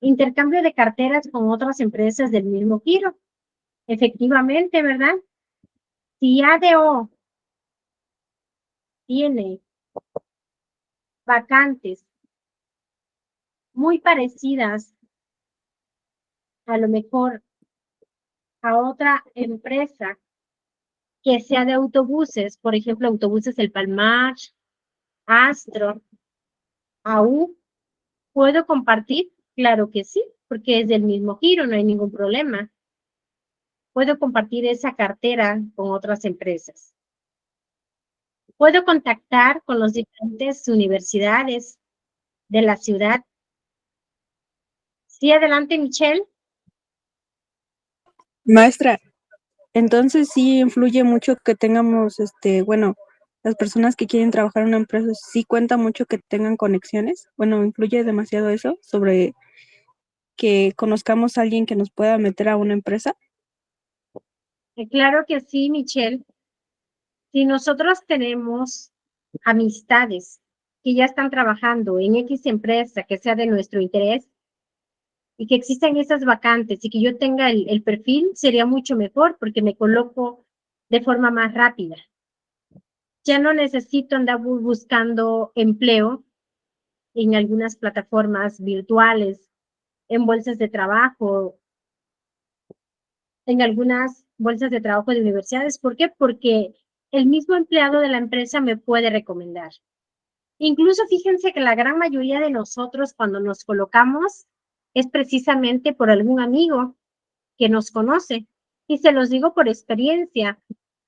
Intercambio de carteras con otras empresas del mismo giro. Efectivamente, ¿verdad? Si ADO tiene vacantes muy parecidas, a lo mejor a otra empresa que sea de autobuses, por ejemplo, Autobuses El Palmar, Astro, AU, ¿puedo compartir? Claro que sí, porque es del mismo giro, no hay ningún problema. Puedo compartir esa cartera con otras empresas. Puedo contactar con las diferentes universidades de la ciudad. Sí, adelante, Michelle. Maestra, entonces sí influye mucho que tengamos, bueno, las personas que quieren trabajar en una empresa, sí cuenta mucho que tengan conexiones. Bueno, influye demasiado eso sobre que conozcamos a alguien que nos pueda meter a una empresa. Claro que sí, Michelle. Si nosotros tenemos amistades que ya están trabajando en X empresa que sea de nuestro interés y que existan esas vacantes y que yo tenga el perfil, sería mucho mejor porque me coloco de forma más rápida. Ya no necesito andar buscando empleo en algunas plataformas virtuales, en bolsas de trabajo, en algunas bolsas de trabajo de universidades. ¿Por qué? Porque el mismo empleado de la empresa me puede recomendar. Incluso fíjense que la gran mayoría de nosotros cuando nos colocamos es precisamente por algún amigo que nos conoce. Y se los digo por experiencia.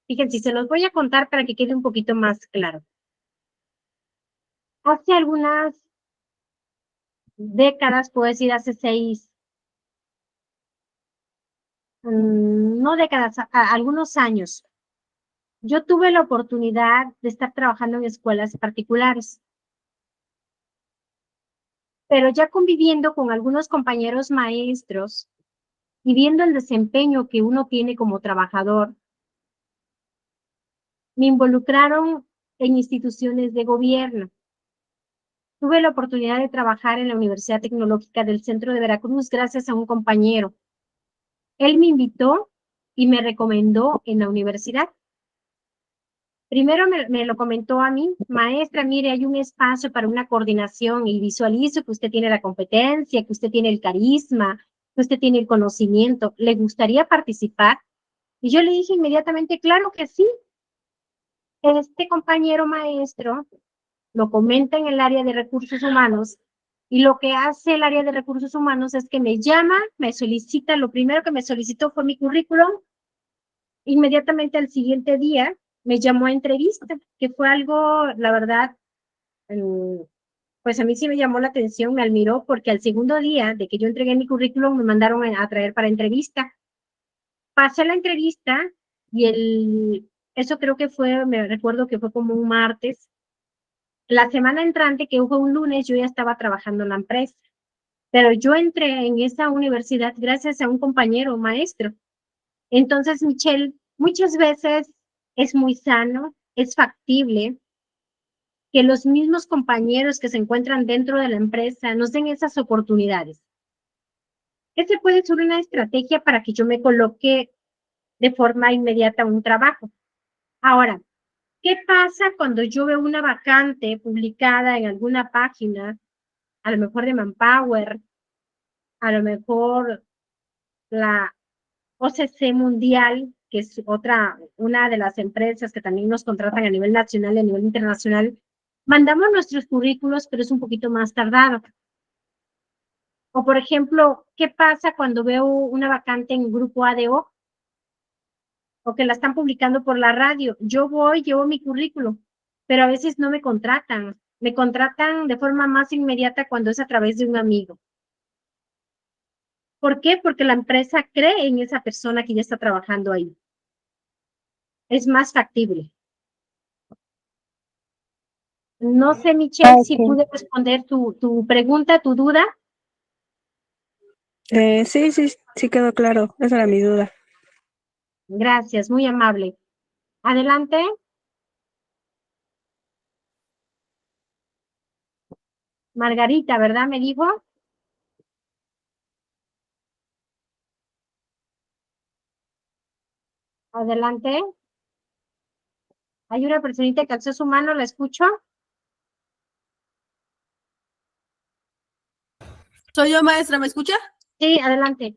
Fíjense, se los voy a contar para que quede un poquito más claro. Hace algunas décadas, puedo decir hace 6, no décadas, algunos años, yo tuve la oportunidad de estar trabajando en escuelas particulares. Pero ya conviviendo con algunos compañeros maestros y viendo el desempeño que uno tiene como trabajador, me involucraron en instituciones de gobierno. Tuve la oportunidad de trabajar en la Universidad Tecnológica del Centro de Veracruz gracias a un compañero. Él me invitó y me recomendó en la universidad. Primero me lo comentó a mí, maestra, mire, hay un espacio para una coordinación y visualizo que usted tiene la competencia, que usted tiene el carisma, que usted tiene el conocimiento. ¿Le gustaría participar? Y yo le dije inmediatamente, claro que sí. Este compañero maestro lo comenta en el área de recursos humanos y lo que hace el área de recursos humanos es que me llama, me solicita, lo primero que me solicitó fue mi currículum, inmediatamente al siguiente día me llamó a entrevista, que fue algo, la verdad, pues a mí sí me llamó la atención, me admiró, porque al segundo día de que yo entregué mi currículum me mandaron a traer para entrevista. Pasé la entrevista y eso creo que fue, me recuerdo que fue como un martes. La semana entrante, que fue un lunes, yo ya estaba trabajando en la empresa. Pero yo entré en esa universidad gracias a un compañero maestro. Entonces, Michelle, muchas veces es muy sano, es factible que los mismos compañeros que se encuentran dentro de la empresa nos den esas oportunidades. Esa puede ser una estrategia para que yo me coloque de forma inmediata a un trabajo. Ahora, ¿qué pasa cuando yo veo una vacante publicada en alguna página, a lo mejor de Manpower, a lo mejor la OCC Mundial, que es una de las empresas que también nos contratan a nivel nacional y a nivel internacional? Mandamos nuestros currículos, pero es un poquito más tardado. O, por ejemplo, ¿qué pasa cuando veo una vacante en Grupo ADO? o que la están publicando por la radio. Yo voy, llevo mi currículum, pero a veces no me contratan. Me contratan de forma más inmediata cuando es a través de un amigo. ¿Por qué? Porque la empresa cree en esa persona que ya está trabajando ahí. Es más factible. No sé, Michelle, si Ok. pude responder tu pregunta, tu duda. Sí, sí quedó claro. Esa era mi duda. Gracias, muy amable. Adelante. Margarita, ¿verdad? Me dijo. Adelante. Hay una personita que alzó su mano, ¿la escucho? Soy yo, maestra, ¿me escucha? Sí, adelante.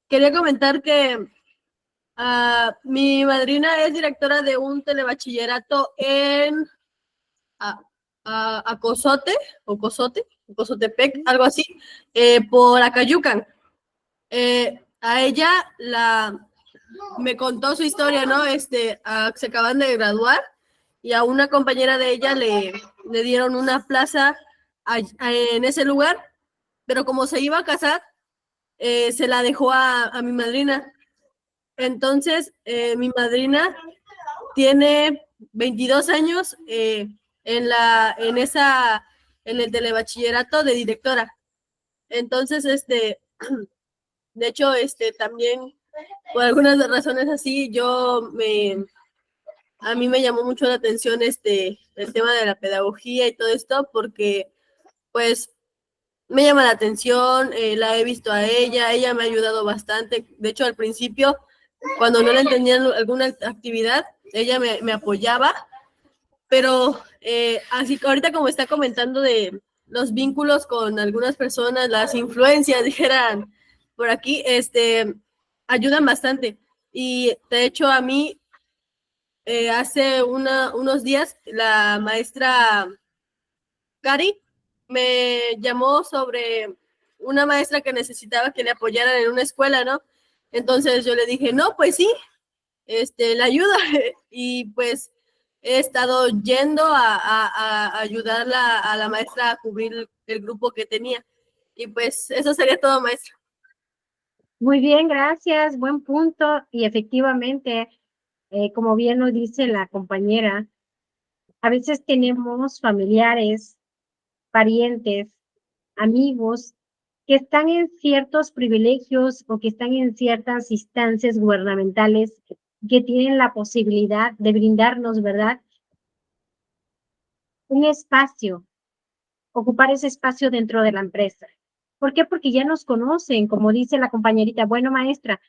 Quería comentar que mi madrina es directora de un telebachillerato en Acozote, o Cozote, Cozotepec, algo así, por Acayucan. A ella me contó su historia, ¿no? Se acaban de graduar y a una compañera de ella le dieron una plaza en ese lugar, pero como se iba a casar, se la dejó a mi madrina. Entonces, mi madrina tiene 22 años en el telebachillerato de directora. Entonces, de hecho, también por algunas razones así, a mí me llamó mucho la atención el tema de la pedagogía y todo esto, porque pues me llama la atención, la he visto a ella me ha ayudado bastante. De hecho, al principio, cuando no le entendían alguna actividad, ella me apoyaba, pero así que ahorita como está comentando de los vínculos con algunas personas, las influencias, dijeran por aquí, ayudan bastante. Y de hecho a mí, hace unos días, la maestra Cari me llamó sobre una maestra que necesitaba que le apoyaran en una escuela, ¿no? Entonces yo le dije, no, pues sí, la ayuda. Y pues he estado yendo a ayudarla a la maestra a cubrir el grupo que tenía. Y pues eso sería todo, maestra. Muy bien, gracias. Buen punto. Y efectivamente, como bien lo dice la compañera, a veces tenemos familiares, parientes, amigos que están en ciertos privilegios o que están en ciertas instancias gubernamentales que tienen la posibilidad de brindarnos, ¿verdad? Un espacio, ocupar ese espacio dentro de la empresa. ¿Por qué? Porque ya nos conocen, como dice la compañerita, bueno, maestra,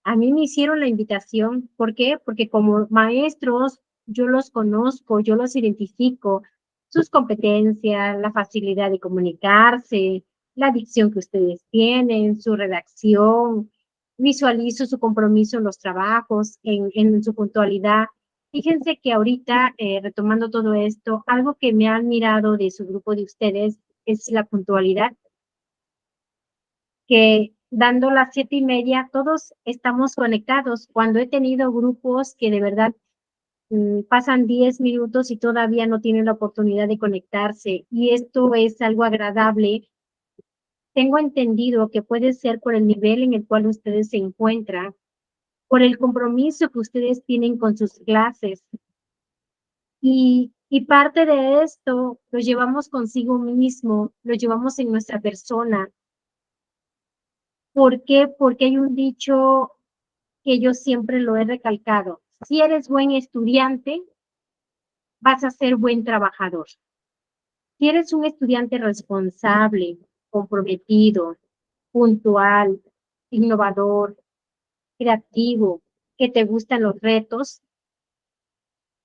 a mí me hicieron la invitación. ¿Por qué? Porque como maestros yo los conozco, yo los identifico, sus competencias, la facilidad de comunicarse, la dicción que ustedes tienen, su redacción, visualizo su compromiso en los trabajos, en su puntualidad. Fíjense que ahorita, retomando todo esto, algo que me ha admirado de su grupo de ustedes es la puntualidad, que dando las 7:30, todos estamos conectados. Cuando he tenido grupos que de verdad pasan 10 minutos y todavía no tienen la oportunidad de conectarse, y esto es algo agradable, tengo entendido que puede ser por el nivel en el cual ustedes se encuentran, por el compromiso que ustedes tienen con sus clases, y parte de esto lo llevamos consigo mismo, lo llevamos en nuestra persona. ¿Por qué? Porque hay un dicho que yo siempre lo he recalcado: si eres buen estudiante, vas a ser buen trabajador. Si eres un estudiante responsable, comprometido, puntual, innovador, creativo, que te gustan los retos,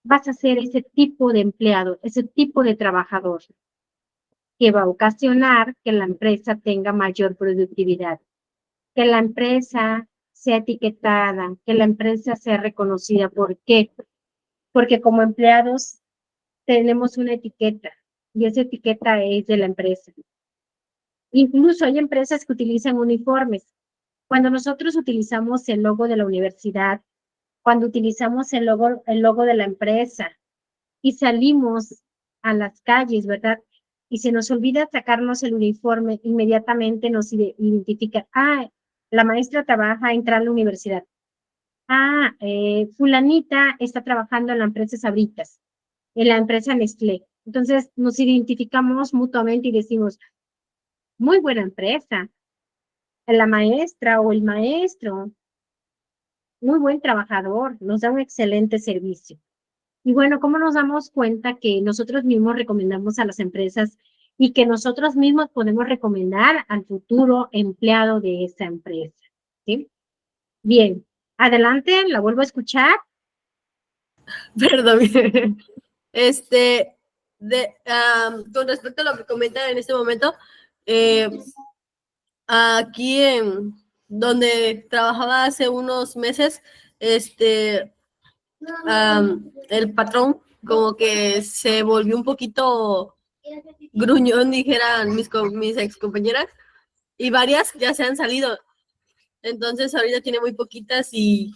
vas a ser ese tipo de empleado, ese tipo de trabajador que va a ocasionar que la empresa tenga mayor productividad, que la empresa sea etiquetada, que la empresa sea reconocida. ¿Por qué? Porque como empleados tenemos una etiqueta y esa etiqueta es de la empresa. Incluso hay empresas que utilizan uniformes. Cuando nosotros utilizamos el logo de la universidad, cuando utilizamos el logo de la empresa y salimos a las calles, ¿verdad? Y se nos olvida sacarnos el uniforme, inmediatamente nos identifica, la maestra trabaja, entra a la universidad. Fulanita está trabajando en la empresa Sabritas, en la empresa Nestlé. Entonces nos identificamos mutuamente y decimos, muy buena empresa, la maestra o el maestro, muy buen trabajador, nos da un excelente servicio. Y bueno, ¿cómo nos damos cuenta que nosotros mismos recomendamos a las empresas y que nosotros mismos podemos recomendar al futuro empleado de esa empresa? ¿Sí? Bien, adelante, la vuelvo a escuchar. Perdón. Con respecto a lo que comentan en este momento, aquí en donde trabajaba hace unos meses, el patrón como que se volvió un poquito gruñón, dijeran mis ex compañeras, y varias ya se han salido. Entonces ahorita tiene muy poquitas así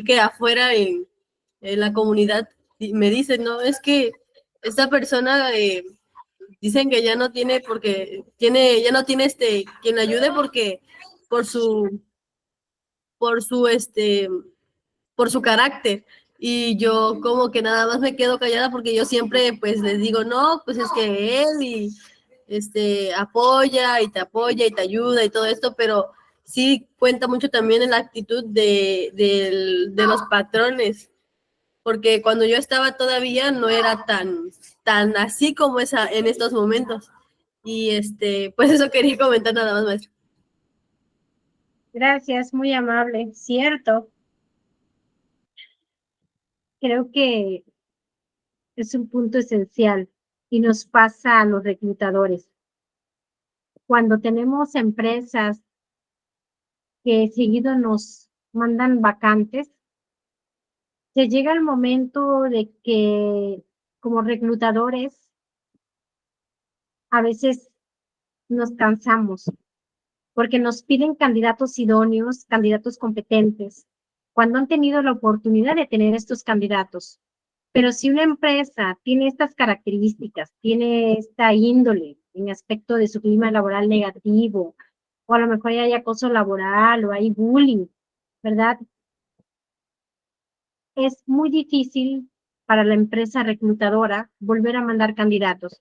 que afuera en la comunidad me dicen, no, es que esta persona dicen que ya no tiene ya no tiene quien le ayude porque por su carácter. Y yo como que nada más me quedo callada porque yo siempre pues les digo, no, pues es que él apoya y te ayuda y todo esto, pero sí cuenta mucho también en la actitud de los patrones, porque cuando yo estaba todavía no era tan así como en estos momentos. Y pues eso quería comentar nada más, maestra. Gracias, muy amable. Cierto. Creo que es un punto esencial y nos pasa a los reclutadores. Cuando tenemos empresas que seguido nos mandan vacantes, se llega el momento de que como reclutadores a veces nos cansamos porque nos piden candidatos idóneos, candidatos competentes, cuando han tenido la oportunidad de tener estos candidatos. Pero si una empresa tiene estas características, tiene esta índole en aspecto de su clima laboral negativo, o a lo mejor hay acoso laboral o hay bullying, ¿verdad? Es muy difícil para la empresa reclutadora volver a mandar candidatos,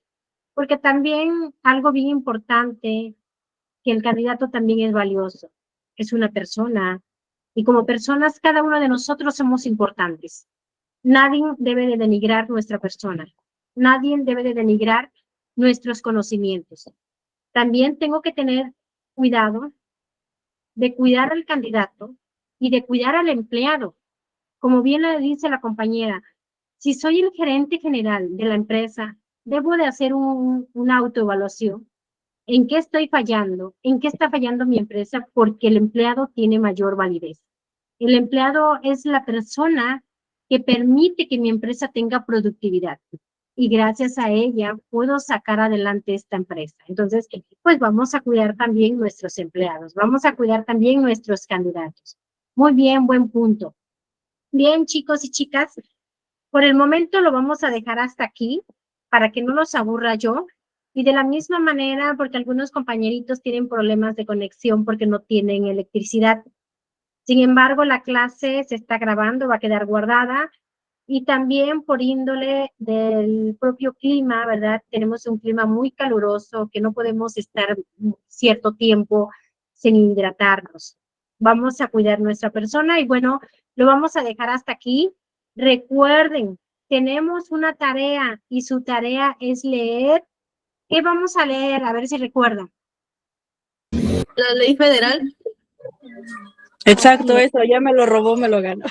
porque también algo bien importante, que el candidato también es valioso, es una persona, y como personas cada uno de nosotros somos importantes. Nadie debe de denigrar nuestra persona, nadie debe de denigrar nuestros conocimientos. También tengo que tener cuidado de cuidar al candidato y de cuidar al empleado. Como bien le dice la compañera, si soy el gerente general de la empresa, debo de hacer una autoevaluación. ¿En qué estoy fallando? ¿En qué está fallando mi empresa? Porque el empleado tiene mayor validez. El empleado es la persona que permite que mi empresa tenga productividad. Y gracias a ella puedo sacar adelante esta empresa. Entonces, pues vamos a cuidar también nuestros empleados, vamos a cuidar también nuestros candidatos. Muy bien, buen punto. Bien, chicos y chicas, por el momento lo vamos a dejar hasta aquí para que no los aburra yo. Y de la misma manera, porque algunos compañeritos tienen problemas de conexión porque no tienen electricidad. Sin embargo, la clase se está grabando, va a quedar guardada. Y también por índole del propio clima, ¿verdad? Tenemos un clima muy caluroso que no podemos estar cierto tiempo sin hidratarnos. Vamos a cuidar nuestra persona y bueno, lo vamos a dejar hasta aquí. Recuerden, tenemos una tarea y su tarea es leer. ¿Qué vamos a leer? A ver si recuerdan. La ley federal. Exacto, eso, ya me lo robó, me lo ganó.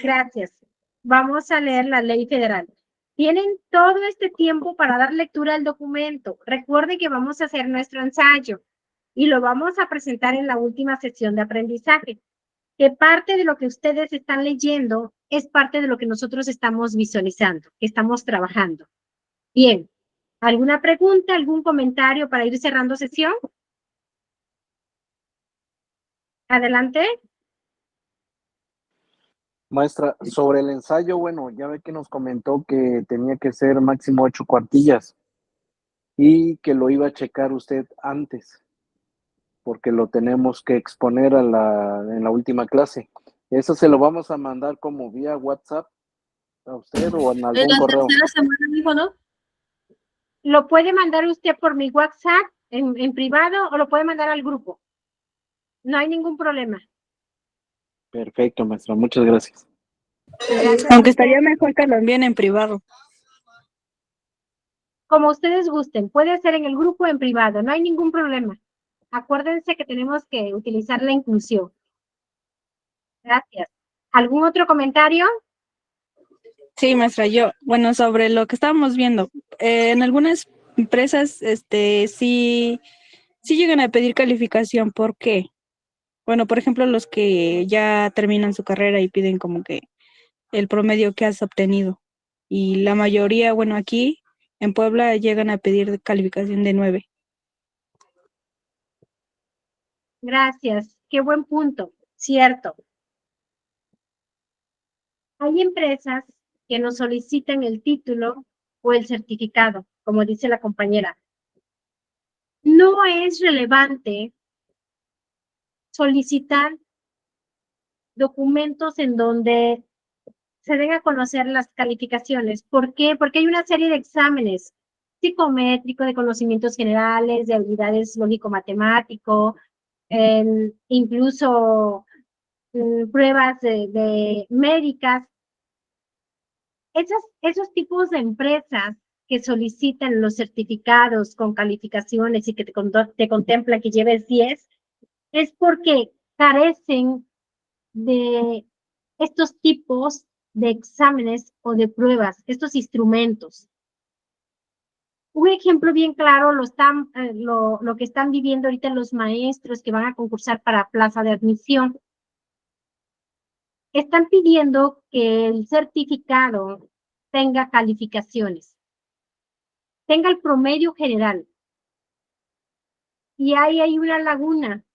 Gracias. Vamos a leer la ley federal. Tienen todo este tiempo para dar lectura al documento. Recuerden que vamos a hacer nuestro ensayo y lo vamos a presentar en la última sesión de aprendizaje. Que parte de lo que ustedes están leyendo es parte de lo que nosotros estamos visualizando, que estamos trabajando. Bien, ¿alguna pregunta, algún comentario para ir cerrando sesión? Adelante. Maestra, sobre el ensayo, bueno, ya ve que nos comentó que tenía que ser máximo 8 cuartillas y que lo iba a checar usted antes, porque lo tenemos que exponer en la última clase. ¿Eso se lo vamos a mandar como vía WhatsApp a usted o en En algún la correo? tercera semana, dijo, ¿no? Lo puede mandar usted por mi WhatsApp en privado o lo puede mandar al grupo. No hay ningún problema. Perfecto, maestra, muchas gracias. Gracias a Aunque usted. estaría mejor que lo envíen en privado. Como ustedes gusten, puede ser en el grupo o en privado, no hay ningún problema. Acuérdense que tenemos que utilizar la inclusión. Gracias. ¿Algún otro comentario? Sí, maestra, bueno, sobre lo que estábamos viendo, en algunas empresas, sí llegan a pedir calificación. ¿Por qué? Bueno, por ejemplo, los que ya terminan su carrera y piden como que el promedio que has obtenido. Y la mayoría, bueno, aquí en Puebla llegan a pedir calificación de 9. Gracias. Qué buen punto. Cierto. Hay empresas que nos solicitan el título o el certificado, como dice la compañera. No es relevante solicitar documentos en donde se den a conocer las calificaciones. ¿Por qué? Porque hay una serie de exámenes psicométricos, de conocimientos generales, de habilidades lógico-matemático, incluso pruebas de médicas. Esos tipos de empresas que solicitan los certificados con calificaciones y que te contemplan que lleves 10, es porque carecen de estos tipos de exámenes o de pruebas, estos instrumentos. Un ejemplo bien claro lo que están viviendo ahorita los maestros que van a concursar para plaza de admisión. Están pidiendo que el certificado tenga calificaciones, tenga el promedio general. Y ahí hay una laguna.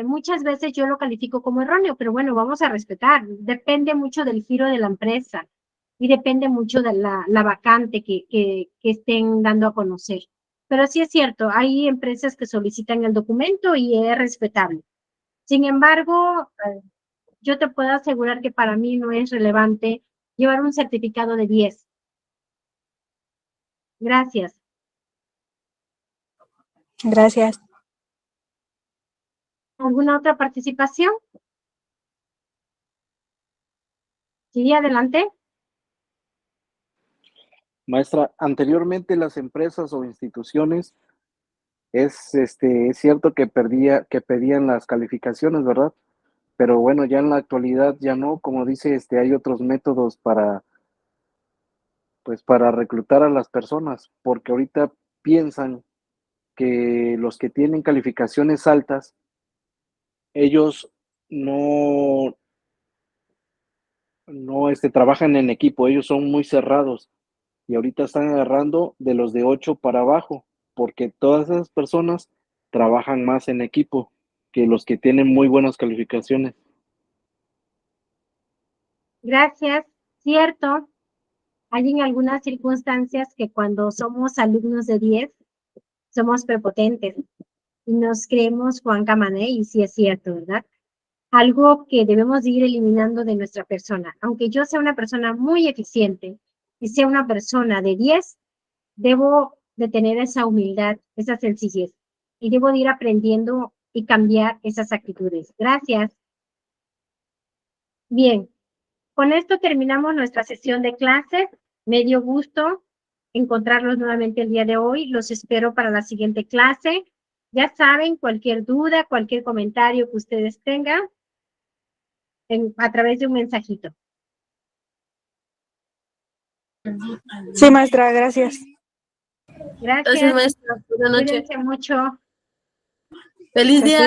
Muchas veces yo lo califico como erróneo, pero bueno, vamos a respetar. Depende mucho del giro de la empresa y depende mucho de la vacante que estén dando a conocer. Pero sí es cierto, hay empresas que solicitan el documento y es respetable. Sin embargo, yo te puedo asegurar que para mí no es relevante llevar un certificado de 10. Gracias. Gracias. ¿Alguna otra participación? Sí, adelante. Maestra, anteriormente las empresas o instituciones es cierto que pedían las calificaciones, ¿verdad? Pero bueno, ya en la actualidad ya no, como dice, hay otros métodos para reclutar a las personas, porque ahorita piensan que los que tienen calificaciones altas, ellos no, no trabajan en equipo, ellos son muy cerrados y ahorita están agarrando de los de 8 para abajo, porque todas esas personas trabajan más en equipo que los que tienen muy buenas calificaciones. Gracias. Cierto, hay en algunas circunstancias que cuando somos alumnos de 10, somos prepotentes y nos creemos Juan Camané, y sí es cierto, ¿verdad? Algo que debemos de ir eliminando de nuestra persona. Aunque yo sea una persona muy eficiente y sea una persona de 10, debo de tener esa humildad, esa sencillez, y debo de ir aprendiendo y cambiar esas actitudes. Gracias. Bien, con esto terminamos nuestra sesión de clases. Me dio gusto encontrarlos nuevamente el día de hoy. Los espero para la siguiente clase. Ya saben, cualquier duda, cualquier comentario que ustedes tengan, a través de un mensajito. Sí, maestra, gracias. Gracias. Gracias, maestra. Buenas noches. Cuídense mucho. Feliz día.